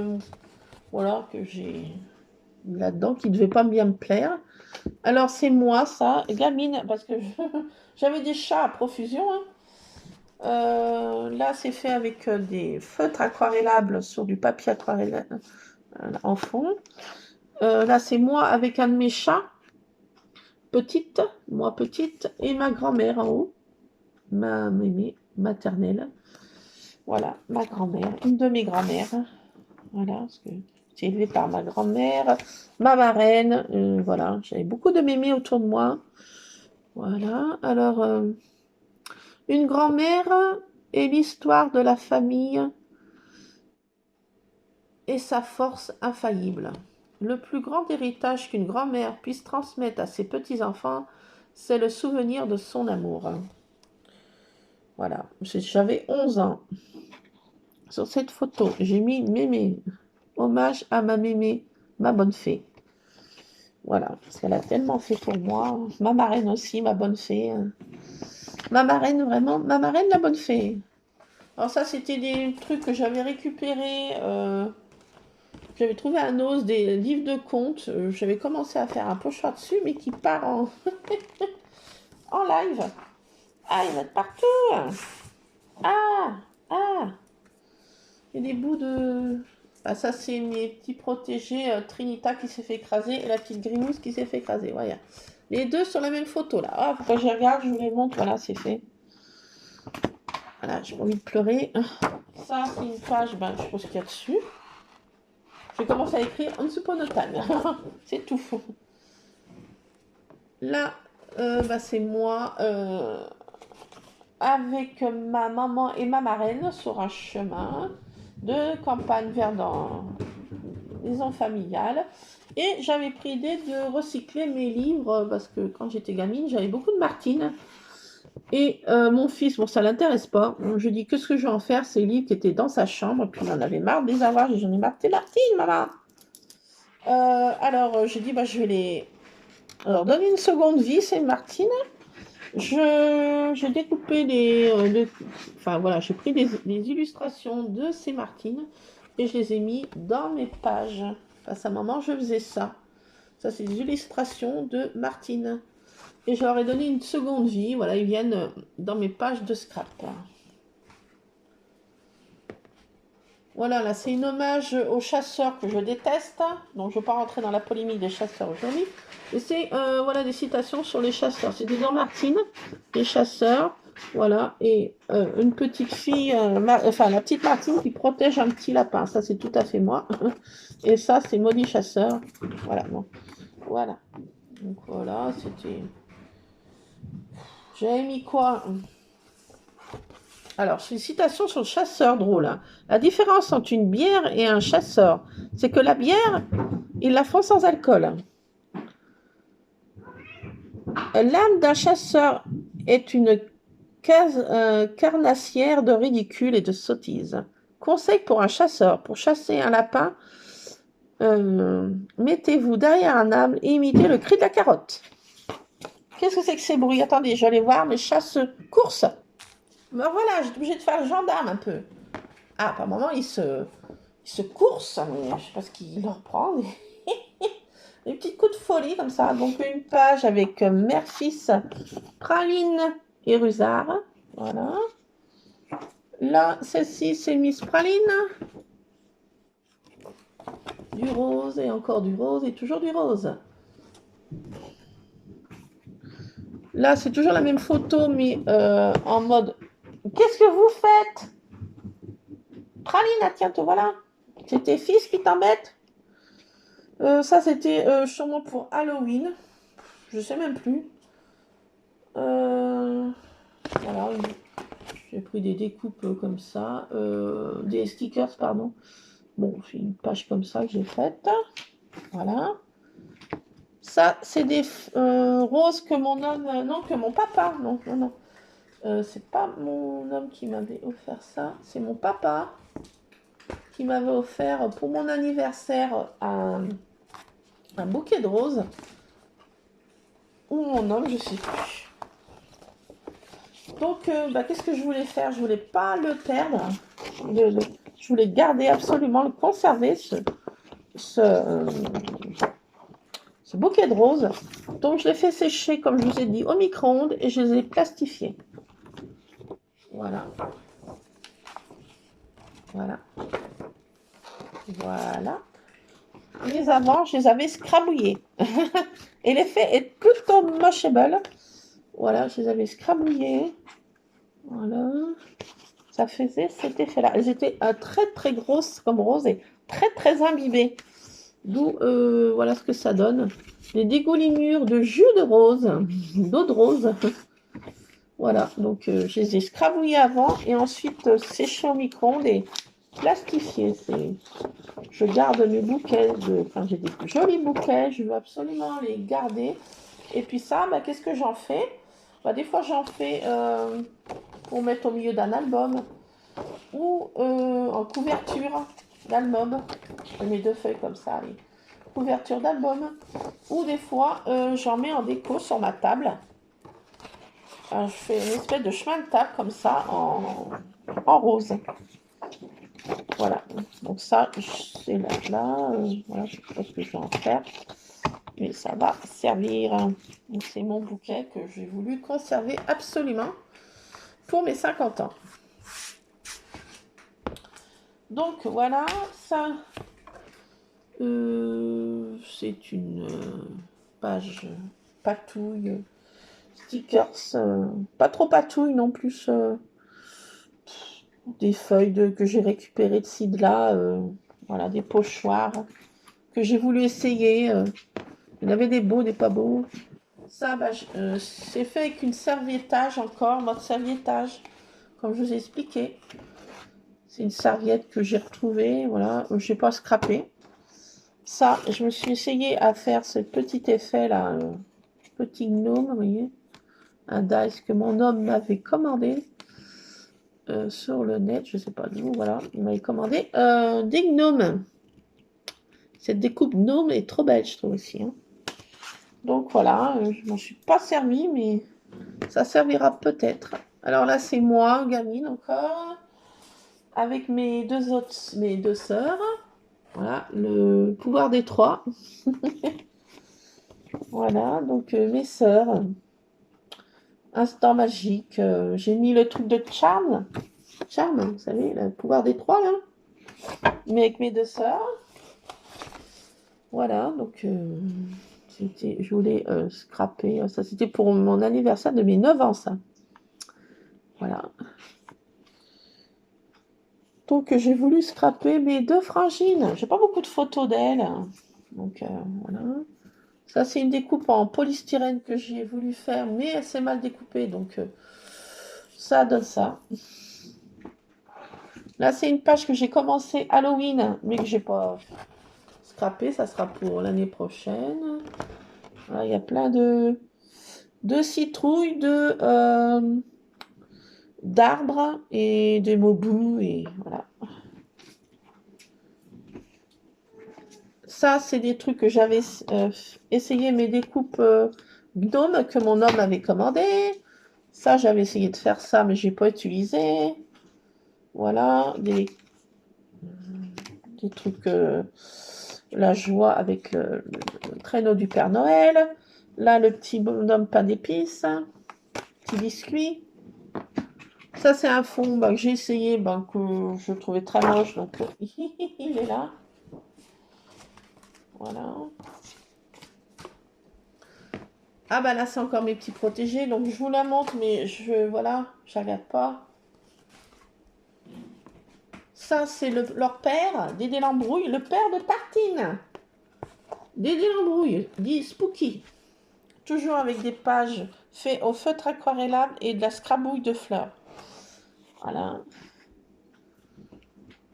voilà, que j'ai là-dedans, qui ne devait pas bien me plaire. Alors, c'est moi, ça, gamine, parce que j'avais des chats à profusion. Hein. Là, c'est fait avec des feutres aquarellables sur du papier aquarellable en fond. Là, c'est moi avec un de mes chats, moi petite, et ma grand-mère en haut, ma mémé maternelle. Voilà, ma grand-mère, une de mes grand-mères. Voilà, parce que j'ai élevé par ma grand-mère, ma marraine. Voilà, j'avais beaucoup de mémés autour de moi. Voilà, alors, une grand-mère et l'histoire de la famille et sa force infaillible. Le plus grand héritage qu'une grand-mère puisse transmettre à ses petits-enfants, c'est le souvenir de son amour. Voilà, j'avais 11 ans. Sur cette photo, j'ai mis mémé. Hommage à ma mémé, ma bonne fée. Voilà, parce qu'elle a tellement fait pour moi. Ma marraine aussi, ma bonne fée. Ma marraine, vraiment, ma marraine, la bonne fée. Alors ça, c'était des trucs que j'avais récupérés. J'avais trouvé un os des livres de contes. J'avais commencé à faire un pochoir dessus, mais qui part en, en live. Ah, il va de partout. Ah, ah. Il y a des bouts de... Ah, ça, c'est mes petits protégés Trinita qui s'est fait écraser et la petite Grimousse qui s'est fait écraser. Voilà. Les deux sur la même photo, là. Ah, quand je regarde, je vous les montre. Voilà, c'est fait. Voilà, j'ai envie de pleurer. Ça, c'est une page, ben, je pense qu'il y a dessus. Je commence à écrire Once Upon a Time. C'est tout. Là, bah, c'est moi avec ma maman et ma marraine sur un chemin de campagne vers dans maison familiale. Et j'avais pris l'idée de recycler mes livres parce que quand j'étais gamine, j'avais beaucoup de Martine. Et mon fils, bon, ça l'intéresse pas. Je dis, qu'est-ce que je vais en faire? Ces livres qui étaient dans sa chambre, puis il en avait marre de les avoir. J'en ai marre, t'es Martine, maman. Alors, j'ai dit, bah, je vais les alors donner une seconde vie, c'est Martine. J'ai découpé enfin voilà, j'ai pris les illustrations de ces Martines et je les ai mis dans mes pages. Face à maman, je faisais ça. Ça, c'est des illustrations de Martine. Et je leur ai donné une seconde vie. Voilà, ils viennent dans mes pages de scrap. Voilà, là, c'est un hommage aux chasseurs que je déteste. Donc, je ne vais pas rentrer dans la polémique des chasseurs aujourd'hui. Et c'est voilà, des citations sur les chasseurs. C'est des Martine, les chasseurs. Voilà, et une petite fille, enfin la petite Martine qui protège un petit lapin. Ça, c'est tout à fait moi. Et ça, c'est Maudit Chasseur. Voilà, bon. Voilà. Donc voilà, c'était... J'avais mis quoi? Alors, c'est une citation sur le chasseur drôle, hein. La différence entre une bière et un chasseur, c'est que la bière, ils la font sans alcool. L'âme d'un chasseur est une carnassière de ridicule et de sottise. Conseil pour un chasseur, pour chasser un lapin, mettez-vous derrière un âne et imitez le cri de la carotte. Qu'est-ce que c'est que ces bruits? Attendez, je vais aller voir mes chasses courses. Ben voilà, j'étais obligée de faire le gendarme un peu. Ah, par moment, il se course, mais je sais pas ce qu'il leur prend. Des petits coups de folie comme ça. Donc une page avec mère, fils, Praline et Rusard. Voilà. Là, celle-ci, c'est Miss Praline. Du rose et encore du rose et toujours du rose. Là, c'est toujours la même photo, mais en mode... Qu'est-ce que vous faites? Praline, ah, tiens, te voilà. C'est tes fils qui t'embêtent? Ça, c'était sûrement pour Halloween. Je sais même plus. Voilà, j'ai pris des découpes comme ça. Des stickers, pardon. Bon, c'est une page comme ça que j'ai faite. Voilà. Ça, c'est des roses que mon homme... non, que mon papa. Non, non, non. C'est pas mon homme qui m'avait offert ça. C'est mon papa qui m'avait offert pour mon anniversaire un bouquet de roses. Ou mon homme, je sais plus. Donc, qu'est-ce que je voulais faire? Je voulais pas le perdre. Je voulais garder absolument, le conserver, ce bouquet de roses. Donc, je l'ai fait sécher, comme je vous ai dit, au micro-ondes et je les ai plastifiés. Voilà. Voilà. Voilà. Les avant, je les avais scrabouillés. Et l'effet est plutôt mochable. Voilà, je les avais scrabouillés. Voilà. Ça faisait cet effet-là. Elles étaient très très grosses comme rose et très très imbibées. D'où, voilà ce que ça donne. Les dégoulinures de jus de rose, d'eau de rose. Voilà, donc je les ai scrabouillés avant et ensuite séchés au micro-ondes et plastifiés. Je garde mes bouquets, enfin j'ai des jolis bouquets, je veux absolument les garder. Et puis ça, qu'est-ce que j'en fais? Des fois j'en fais pour mettre au milieu d'un album ou en couverture d'album. Je mets 2 feuilles comme ça, allez. Couverture d'album. Ou des fois j'en mets en déco sur ma table. Je fais une espèce de chemin de table comme ça en rose. Voilà, donc ça c'est là, voilà, je sais pas ce que je vais en faire, mais ça va servir. Donc c'est mon bouquet que j'ai voulu conserver absolument pour mes 50 ans. Donc voilà, ça c'est une page patouille, stickers, pas trop patouille non plus, des feuilles que j'ai récupérées de ci de là, voilà, des pochoirs que j'ai voulu essayer. Il y en avait des beaux, des pas beaux. Ça, c'est fait avec une serviettage encore, mode serviettage, comme je vous ai expliqué. C'est une serviette que j'ai retrouvée, voilà, je n'ai pas scrappé. Ça, je me suis essayé à faire ce petit effet là, petit gnome, vous voyez, un dice que mon homme m'avait commandé sur le net, je ne sais pas d'où, voilà, il m'avait commandé des gnomes. Cette découpe gnome est trop belle, je trouve aussi, hein. Donc voilà, je m'en suis pas servi, mais ça servira peut-être. Alors là, c'est moi, gamine encore, avec mes deux sœurs. Voilà, le pouvoir des 3. Voilà, donc mes sœurs. Instant magique. J'ai mis le truc de Charme. Charme, vous savez, le pouvoir des 3, là. Mais avec mes deux sœurs. Voilà, donc je voulais scraper. Ça, c'était pour mon anniversaire de mes 9 ans, ça. Voilà. Donc j'ai voulu scraper mes 2 frangines. J'ai pas beaucoup de photos d'elles. Donc voilà. Ça c'est une découpe en polystyrène que j'ai voulu faire, mais elle s'est mal découpée. Donc ça donne ça. Là, c'est une page que j'ai commencé Halloween, mais que j'ai pas scrappé. Ça sera pour l'année prochaine. Voilà, il y a plein de citrouilles, d'arbres et de mobus. Et voilà. Ça, c'est des trucs que j'avais essayé, mes découpes gnome que mon homme avait commandé. Ça, j'avais essayé de faire ça, mais j'ai pas utilisé. Voilà, des trucs, la joie avec le traîneau du Père Noël. Là, le petit bonhomme pain d'épices, petit biscuit. Ça, c'est un fond que j'ai essayé, que je trouvais très moche, donc il est là. Voilà. Ah bah là, c'est encore mes petits protégés, donc je vous la montre, mais voilà, je regarde pas. Ça, c'est leur père, Dédé l'embrouille, le père de Tartine. Dédé l'embrouille, dit Spooky. Toujours avec des pages faites au feutre aquarellable et de la scrabouille de fleurs. Voilà.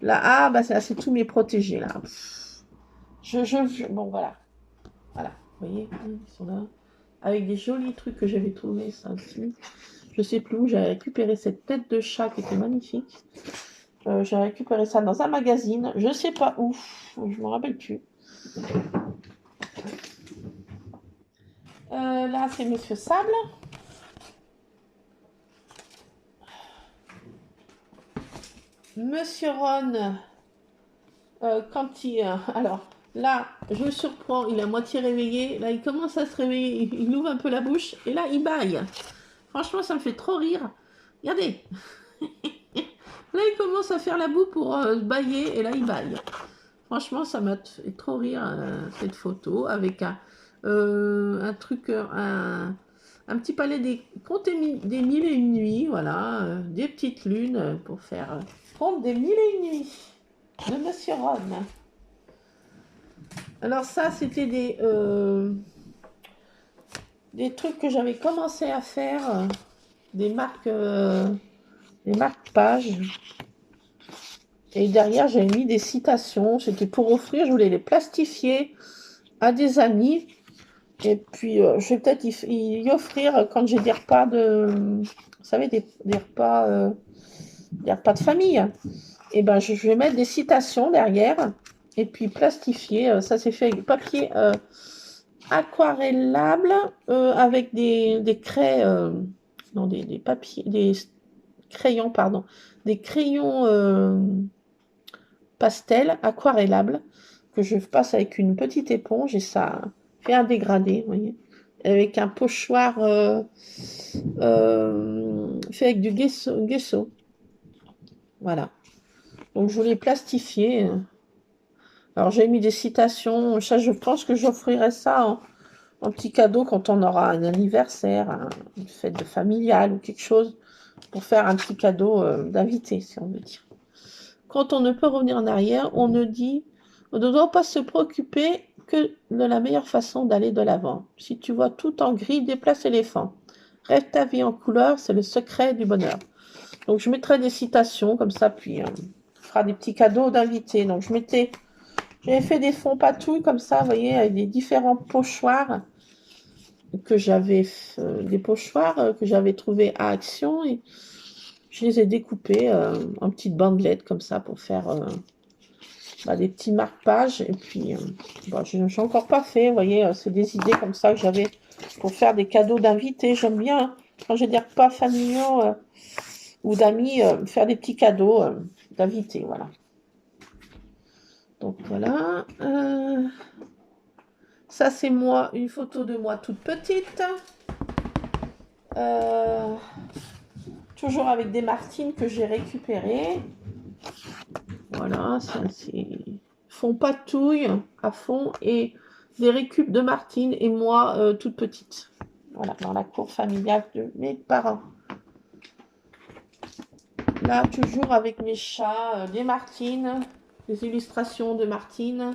Là, ah, bah c'est tous mes protégés, là. Bon, voilà. Voilà, vous voyez, ils sont là. Avec des jolis trucs que j'avais trouvés, ça aussi. Je sais plus où, j'avais récupéré cette tête de chat qui était magnifique. J'ai récupéré ça dans un magazine, je sais pas où, je me rappelle plus. Là, c'est Monsieur Sable. Monsieur Ron, quand il... alors, là, je le surprends, il est à moitié réveillé. Là, il commence à se réveiller, il ouvre un peu la bouche, et là, il bâille. Franchement, ça me fait trop rire. Regardez. Là, il commence à faire la boue pour bâiller, et là, il bâille. Franchement, ça m'a fait trop rire, cette photo, avec un truc, un petit palais des contes des mille et une nuits, voilà, des petites lunes pour faire conte des mille et une nuits de Monsieur Ron. Alors ça, c'était des trucs que j'avais commencé à faire, des marques pages. Et derrière, j'avais mis des citations. C'était pour offrir, je voulais les plastifier à des amis. Et puis, je vais peut-être y offrir quand j'ai des repas vous savez, des repas, des repas de famille. Et ben, je vais mettre des citations derrière. Et puis, plastifier. Ça, c'est fait avec du papier aquarellable avec des craies, non, des papiers, des crayons, pardon, des crayons pastel aquarellables que je passe avec une petite éponge et ça fait un dégradé, vous voyez, avec un pochoir fait avec du gesso. Voilà. Donc je voulais plastifier. Alors j'ai mis des citations. Ça, je pense que j'offrirai ça en petit cadeau quand on aura un anniversaire, une fête familiale ou quelque chose, pour faire un petit cadeau d'invité, si on veut dire. Quand on ne peut revenir en arrière, on ne doit pas se préoccuper que de la meilleure façon d'aller de l'avant. Si tu vois tout en gris, déplace l'éléphant. Rêve ta vie en couleur, c'est le secret du bonheur. Donc je mettrai des citations comme ça, puis on fera des petits cadeaux d'invités. Donc j'avais fait des fonds patouilles comme ça, vous voyez, avec des différents pochoirs des pochoirs que j'avais trouvés à Action et je les ai découpés en petites bandelettes comme ça pour faire des petits marque-pages. Et puis, je n'ai encore pas fait, vous voyez, c'est des idées comme ça que j'avais pour faire des cadeaux d'invités. J'aime bien, quand j'ai des repas familiaux ou d'amis, faire des petits cadeaux d'invités, voilà. Donc voilà. Ça, c'est moi, une photo de moi toute petite. Toujours avec des martines que j'ai récupérées. Voilà, c'est fond patouille à fond et des récup de martines et moi toute petite. Voilà, dans la cour familiale de mes parents. Là, toujours avec mes chats, des martines, des illustrations de martines,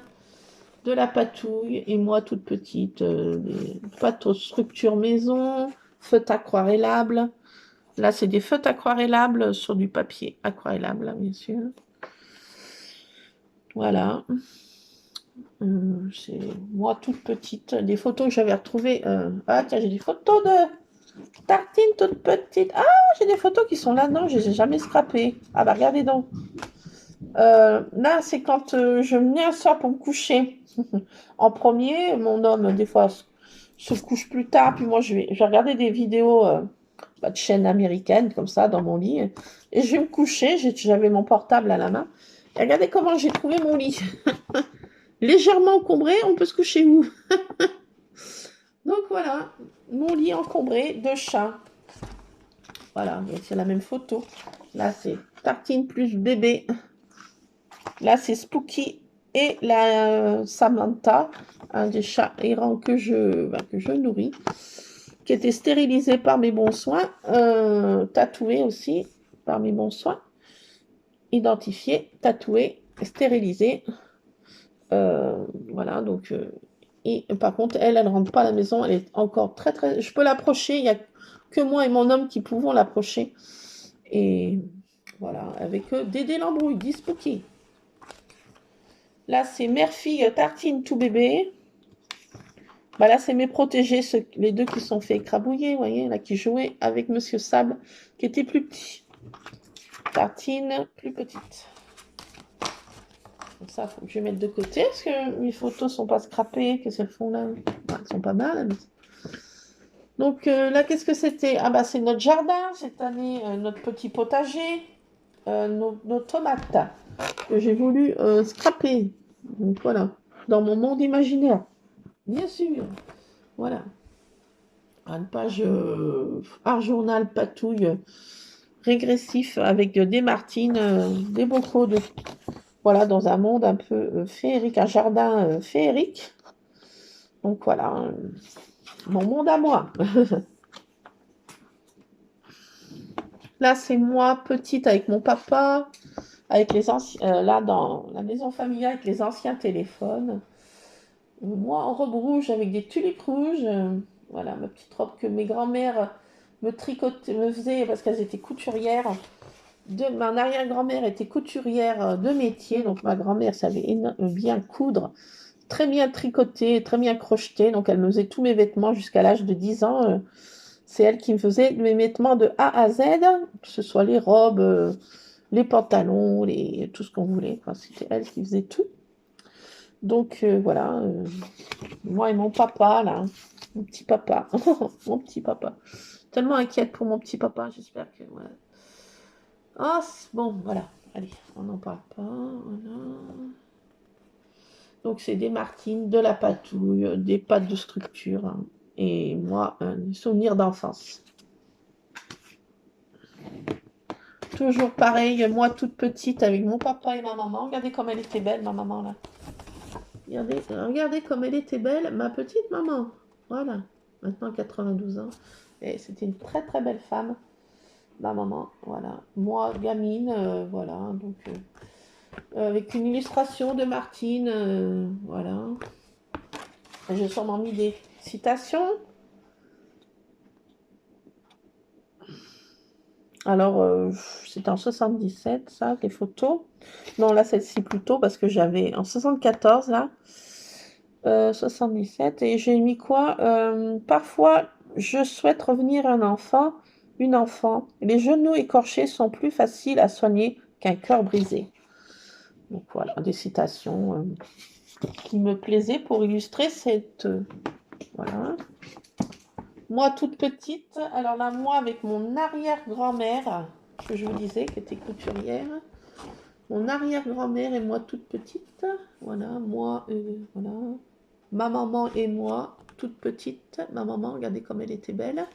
de la patouille et moi toute petite, des pâtes aux structures maison, feutre aquarellable, Là, c'est des feutres aquarellables sur du papier aquarellable, là, bien sûr. Voilà. C'est moi toute petite. Des photos que j'avais retrouvées. Ah, tiens, j'ai des photos de tartines toute petite. Ah, j'ai des photos qui sont là. Non, je les ai jamais scrappées. Ah, bah, regardez donc. Là, c'est quand je venais un soir pour me coucher. En premier, mon homme, des fois, se couche plus tard. Puis moi, je vais regarder des vidéos de chaînes américaines, comme ça, dans mon lit. Et je vais me coucher. J'avais mon portable à la main. Et regardez comment j'ai trouvé mon lit. Légèrement encombré, on peut se coucher où? Donc voilà, mon lit encombré de chat. Voilà, c'est la même photo. Là, c'est Tartine plus bébé. Là, c'est Spooky et la Samantha, un des chats errants que je nourris, qui était stérilisé par mes bons soins, tatoué aussi par mes bons soins, identifié, tatoué, stérilisé. Voilà, donc... et par contre, elle ne rentre pas à la maison. Elle est encore très, très... Je peux l'approcher. Il n'y a que moi et mon homme qui pouvons l'approcher. Et voilà, avec Dédé l'embrouille, dit Spooky. Là, c'est mère-fille Tartine tout bébé. Bah là, c'est mes protégés, les deux qui sont fait écrabouiller, vous voyez, là, qui jouaient avec Monsieur Sable, qui était plus petit. Tartine, plus petite. Donc ça, faut que je mette de côté, parce que mes photos sont pas scrappées. Qu'est-ce qu'elles font là? Elles sont pas mal. Donc là, qu'est-ce que c'était? Ah bah c'est notre jardin, cette année, notre petit potager, nos tomates, que j'ai voulu scraper. Donc voilà, dans mon monde imaginaire. Bien sûr. Voilà. Une page art journal patouille régressif avec des martines, des bocaux de... Voilà, dans un monde un peu féerique, un jardin féerique. Donc voilà, mon monde à moi. Là, c'est moi, petite, avec mon papa, avec les anciens, là, dans la maison familiale, avec les anciens téléphones. Moi, en robe rouge, avec des tulipes rouges. Voilà, ma petite robe que mes grands-mères me faisaient, parce qu'elles étaient couturières. Ma arrière-grand-mère était couturière de métier, donc ma grand-mère savait bien coudre, très bien tricoter, très bien crocheter, donc elle me faisait tous mes vêtements jusqu'à l'âge de 10 ans. C'est elle qui me faisait mes vêtements de A à Z, que ce soit les robes, les pantalons, tout ce qu'on voulait. Enfin, c'était elle qui faisait tout. Donc voilà, moi et mon papa, là, mon petit papa, mon petit papa. Tellement inquiète pour mon petit papa, j'espère que... Voilà. Ah, bon, voilà. Allez, on n'en parle pas. Voilà. Donc, c'est des martines, de la patouille, des pâtes de structure. Hein, et moi, un souvenir d'enfance. Toujours pareil, moi toute petite avec mon papa et ma maman. Regardez comme elle était belle, ma maman, là. Regardez comme elle était belle, ma petite maman. Voilà. Maintenant, 92 ans. Et c'était une très, très belle femme. Ma maman, voilà. Moi, gamine, voilà. Donc... avec une illustration de Martine, voilà. J'ai sûrement mis des citations. Alors, c'était en 77, ça, les photos. Non, là, celle-ci plutôt, parce que j'avais en 74, là, 77, et j'ai mis quoi? Parfois, je souhaite revenir un enfant, une enfant. Les genoux écorchés sont plus faciles à soigner qu'un cœur brisé. Donc voilà, des citations qui me plaisaient pour illustrer cette... voilà. Moi, toute petite, alors là, moi, avec mon arrière-grand-mère, que je vous disais, qui était couturière, mon arrière-grand-mère et moi, toute petite, voilà, moi, voilà, ma maman et moi, toute petite, ma maman, regardez comme elle était belle,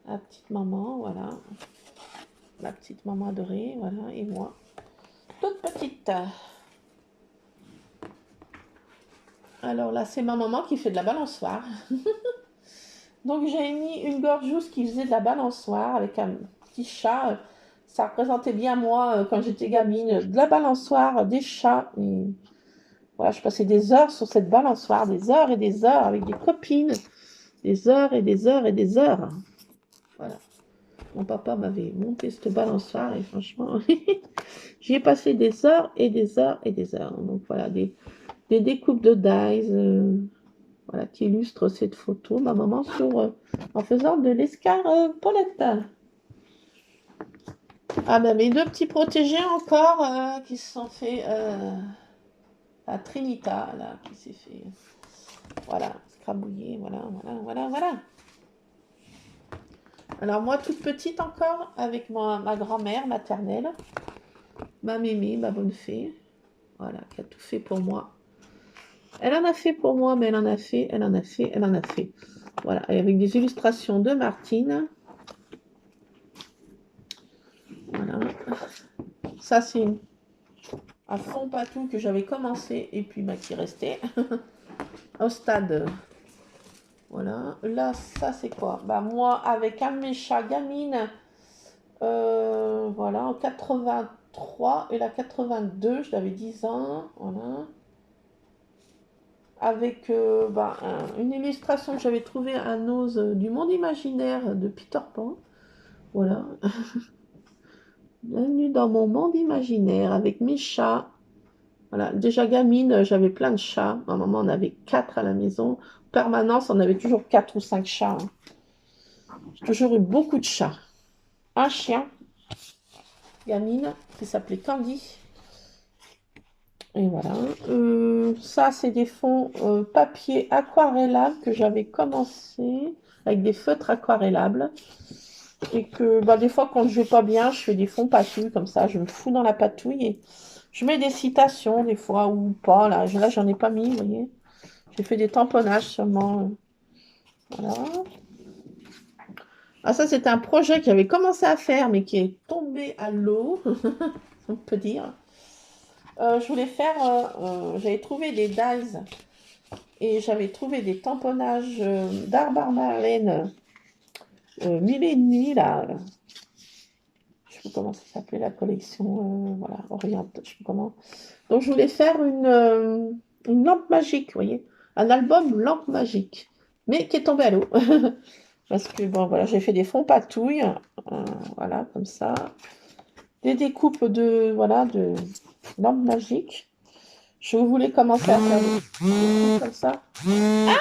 la petite maman, voilà, la petite maman adorée, voilà, et moi, toute petite. Alors là, c'est ma maman qui fait de la balançoire. Donc j'ai mis une gorgeuse qui faisait de la balançoire avec un petit chat. Ça représentait bien moi quand j'étais gamine. De la balançoire, des chats. Et voilà, je passais des heures sur cette balançoire, des heures et des heures avec des copines. Des heures et des heures et des heures. Voilà. Mon papa m'avait monté cette balançoire et franchement, j'y ai passé des heures et des heures et des heures. Donc voilà, des découpes de dies voilà, qui illustrent cette photo. Ma maman en faisant de l'escarpolette. Ah ben mes deux petits protégés encore qui se sont fait à Trinita, là, qui s'est fait, voilà, scrabouiller, voilà. Alors moi, toute petite encore, avec ma grand-mère maternelle, ma mémé, ma bonne fée, voilà, qui a tout fait pour moi. Elle en a fait pour moi, mais elle en a fait. Voilà, et avec des illustrations de Martine. Voilà. Ça, c'est un fond patou que j'avais commencé et puis qui restait au stade. Voilà. Là, ça, c'est quoi? Bah, moi, avec un de mes chats gamine, voilà, en 83 et la 82, j'avais 10 ans. Voilà. Avec une illustration que j'avais trouvée à Nose du monde imaginaire de Peter Pan. Voilà. Bienvenue dans mon monde imaginaire avec mes chats. Voilà. Déjà gamine, j'avais plein de chats. Ma maman en avait 4 à la maison. Permanence, on avait toujours 4 ou 5 chats. J'ai toujours eu beaucoup de chats. Un chien, gamine, qui s'appelait Candy. Et voilà. Ça, c'est des fonds papier aquarellables que j'avais commencé avec des feutres aquarellables. Et que des fois, quand je vais pas bien, je fais des fonds patouilles comme ça. Je me fous dans la patouille et je mets des citations des fois ou pas. Là, j'en ai pas mis, vous voyez. J'ai fait des tamponnages seulement. Voilà. Ah, ça, c'était un projet que j'avais commencé à faire, mais qui est tombé à l'eau, on peut dire. Je voulais faire, j'avais trouvé des dies et j'avais trouvé des tamponnages d'Arbar Marlène, mille et demi, là. Je sais plus comment ça s'appelait la collection, voilà, Orient, je sais plus comment. Donc, je voulais faire une lampe magique, vous voyez, un album lampe magique, mais qui est tombé à l'eau. Parce que, bon, voilà, j'ai fait des fonds patouilles, voilà, comme ça. Des découpes de lampes magiques. Je voulais commencer à faire des trucs comme ça. Ah,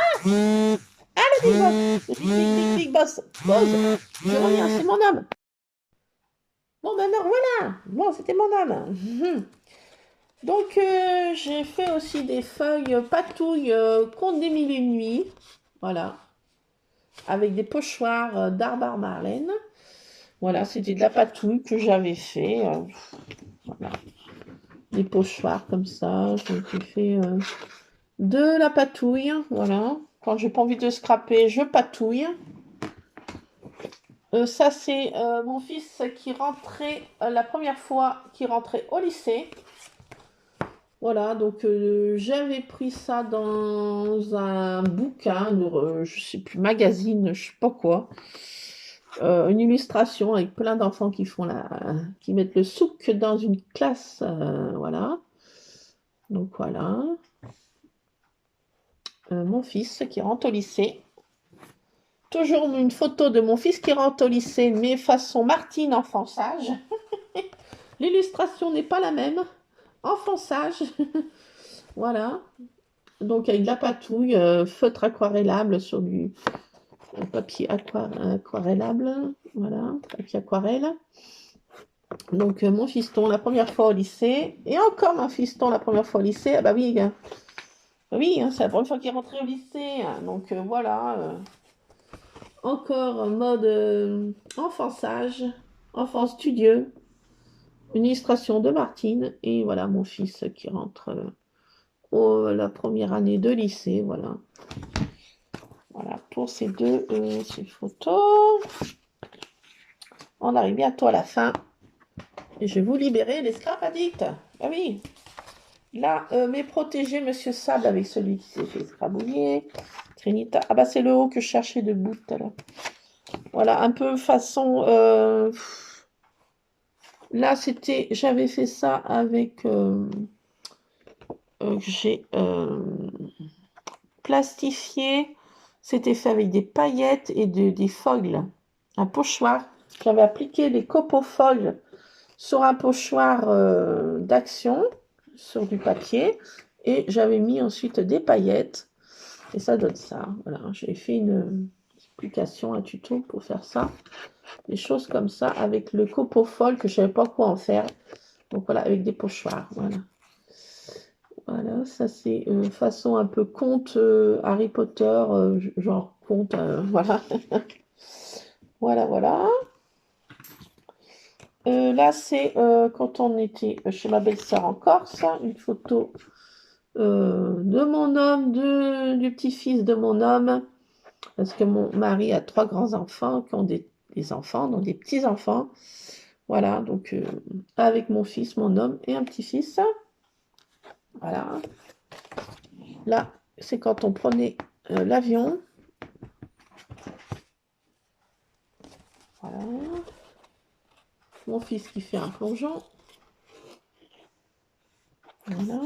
le big boss. Pause. Je reviens, c'est mon homme. Bon, ben non, voilà. Bon, c'était mon homme. Donc, j'ai fait aussi des feuilles patouilles contre des mille et une nuits. Voilà. Avec des pochoirs d'Arbar Marlène. Voilà, c'était de la patouille que j'avais fait. Voilà. Des pochoirs comme ça. J'ai fait de la patouille. Voilà. Quand j'ai pas envie de scraper, je patouille. Ça, c'est mon fils qui rentrait la première fois, qui rentrait au lycée. Voilà, donc j'avais pris ça dans un bouquin, je sais plus, magazine, je sais pas quoi. Une illustration avec plein d'enfants qui mettent le souk dans une classe, voilà. Donc voilà. Mon fils qui rentre au lycée. Toujours une photo de mon fils qui rentre au lycée, mais façon Martine enfant sage. L'illustration n'est pas la même. Enfant sage. Voilà. Donc avec de la patouille, feutre aquarellable sur du papier aquarellable. Voilà, papier aquarelle. Donc mon fiston la première fois au lycée. Et encore mon fiston la première fois au lycée. Ah bah oui, oui, hein, c'est la première fois qu'il est rentré au lycée. Hein. Donc voilà. Encore en mode enfant sage, enfant studieux. Une illustration de Martine. Et voilà mon fils qui rentre la première année de lycée. Voilà. Voilà pour ces ces photos. On arrive bientôt à la fin. Et je vais vous libérer les scrap addicts. Ah oui. Là, mes protégés, Monsieur Sable, avec celui qui s'est fait scrabouiller. Trinita. Ah bah c'est le haut que je cherchais debout tout à l'heure. Voilà, un peu façon... Là, j'avais fait ça avec... j'ai plastifié. C'était fait avec des paillettes et des fogles. Un pochoir. j'avais appliqué les copeaux-feuilles sur un pochoir d'Action, sur du papier, et j'avais mis ensuite des paillettes, et ça donne ça. Voilà, j'ai fait une explication, un tuto pour faire ça, des choses comme ça, avec le copeaux-feuilles que je ne savais pas quoi en faire. Donc voilà, avec des pochoirs, voilà. Voilà, ça c'est façon un peu conte Harry Potter, genre conte, voilà. Voilà, voilà. Là, c'est quand on était chez ma belle-sœur en Corse, une photo de mon homme, du petit-fils de mon homme, parce que mon mari a 3 grands-enfants qui ont des enfants, donc des petits-enfants. Voilà, donc avec mon fils, mon homme et un petit-fils. Voilà. Là, c'est quand on prenait l'avion. Voilà. Mon fils qui fait un plongeon. Voilà.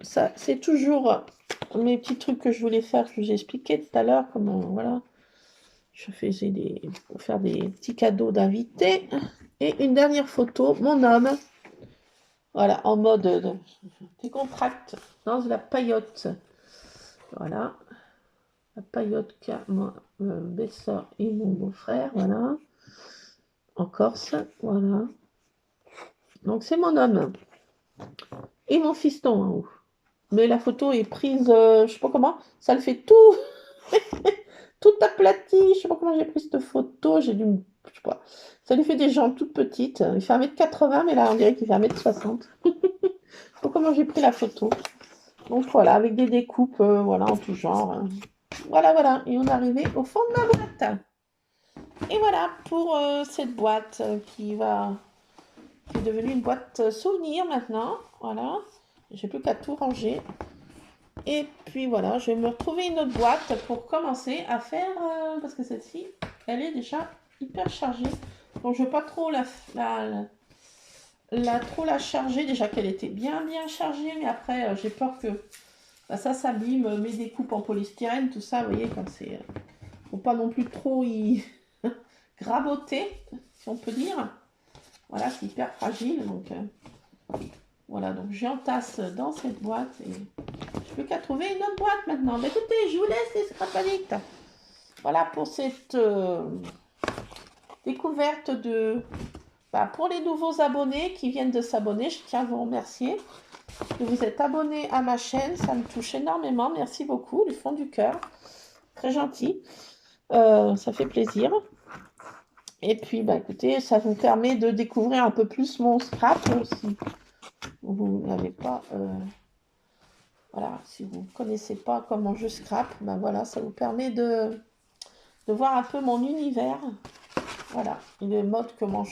Ça, c'est toujours mes petits trucs que je voulais faire, que je vous ai expliqué tout à l'heure, comment, voilà. Je faisais pour faire des petits cadeaux d'invités. Et une dernière photo, mon homme. Voilà, en mode décontracte, dans la paillote. Voilà. La paillote qu'a ma belle-sœur et mon beau-frère, voilà. En Corse, voilà. Donc c'est mon homme. Et mon fiston en haut. Mais la photo est prise, je sais pas comment, ça le fait tout, tout aplati. Je sais pas comment j'ai pris cette photo, j'ai dû, je sais pas. Ça lui fait des jambes toutes petites. Il fait 1m80, mais là on dirait qu'il fait 1m60. Je sais pas comment j'ai pris la photo. Donc voilà, avec des découpes, voilà, en tout genre. Voilà, voilà. Et on est arrivé au fond de ma boîte. Et voilà pour cette boîte qui est devenue une boîte souvenir maintenant. Voilà. J'ai plus qu'à tout ranger. Et puis voilà, je vais me retrouver une autre boîte pour commencer à faire, parce que celle-ci, elle est déjà hyper chargée. Donc je ne veux pas trop trop la charger, déjà qu'elle était bien chargée, mais après j'ai peur que ça s'abîme, mes découpes en polystyrène, tout ça, vous voyez, comme c'est... faut pas non plus trop y graboter, si on peut dire. Voilà, c'est hyper fragile, donc... voilà, donc j'entasse dans cette boîte et je plus qu'à trouver une autre boîte maintenant. Mais écoutez, je vous laisse les Scrap Addicts. Voilà pour cette découverte de... pour les nouveaux abonnés qui viennent de s'abonner, je tiens à vous remercier de vous être abonnés à ma chaîne. Ça me touche énormément. Merci beaucoup, du fond du cœur. Très gentil. Ça fait plaisir. Et puis, écoutez, ça vous permet de découvrir un peu plus mon scrap si vous n'avez pas... voilà, si vous ne connaissez pas comment je scrap, voilà, ça vous permet de voir un peu mon univers. Voilà, le mode comment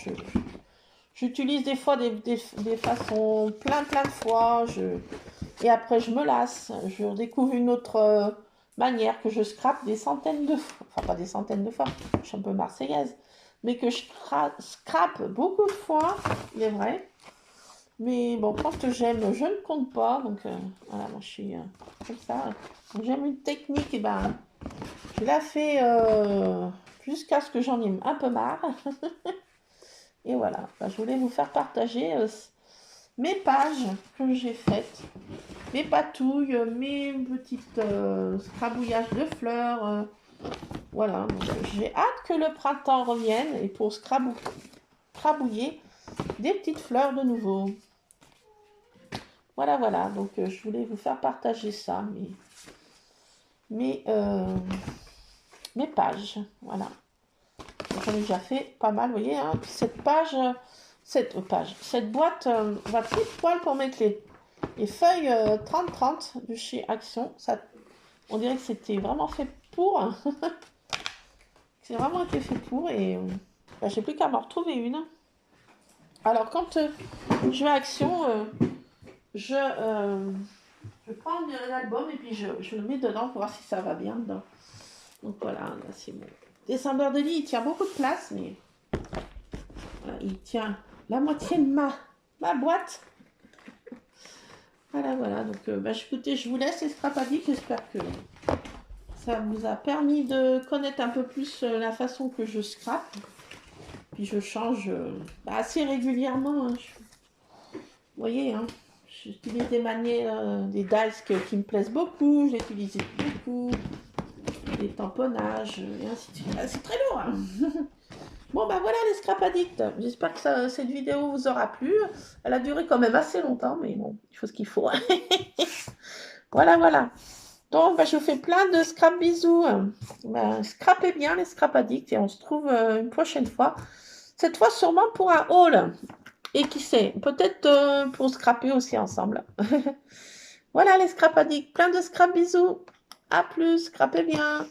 j'utilise des fois des façons plein de fois, et après je me lasse, je découvre une autre manière que je scrape des centaines de fois, enfin pas des centaines de fois, je suis un peu marseillaise, mais que je scrape beaucoup de fois, il est vrai. Mais bon, quand j'aime, je ne compte pas. Donc voilà, moi je suis comme ça. Donc j'aime une technique, et je la fais jusqu'à ce que j'en ai un peu marre. Et voilà, je voulais vous faire partager mes pages que j'ai faites, mes patouilles, mes petites scrabouillages de fleurs. Voilà, donc j'ai hâte que le printemps revienne et pour scrabouiller des petites fleurs de nouveau. Voilà, voilà, donc je voulais vous faire partager ça, mes pages, voilà. J'en ai déjà fait pas mal, vous voyez, hein, cette boîte va pile poil pour mettre les feuilles 30-30 de chez Action. Ça, on dirait que c'était vraiment fait pour, c'est vraiment été fait pour, et j'ai plus qu'à m'en retrouver une. Alors, quand je vais à Action... je prends un album et puis je le mets dedans pour voir si ça va bien dedans. Donc voilà, là c'est mon descendeur de lit. Il tient beaucoup de place, mais voilà, il tient la moitié de ma boîte. Voilà, voilà. Donc écoutez, je vous laisse les Scrap Addicts. J'espère que ça vous a permis de connaître un peu plus la façon que je scrape. Puis je change assez régulièrement. Hein. Vous voyez, hein, j'utilise des manières, des dies qui me plaisent beaucoup. Je l'utilise beaucoup. Des tamponnages, et ainsi de suite. Ah, c'est très lourd. Hein. Bon, ben voilà les scrap addicts. J'espère que cette vidéo vous aura plu. Elle a duré quand même assez longtemps, mais bon, il faut ce qu'il faut. Voilà, voilà. Donc, ben, je vous fais plein de scrap bisous. Ben, scrapez bien les scrap addicts et on se trouve une prochaine fois. Cette fois, sûrement pour un haul. Et qui sait, peut-être pour scraper aussi ensemble. Voilà les scrap addicts. Plein de scrap bisous. À plus, scrapez bien.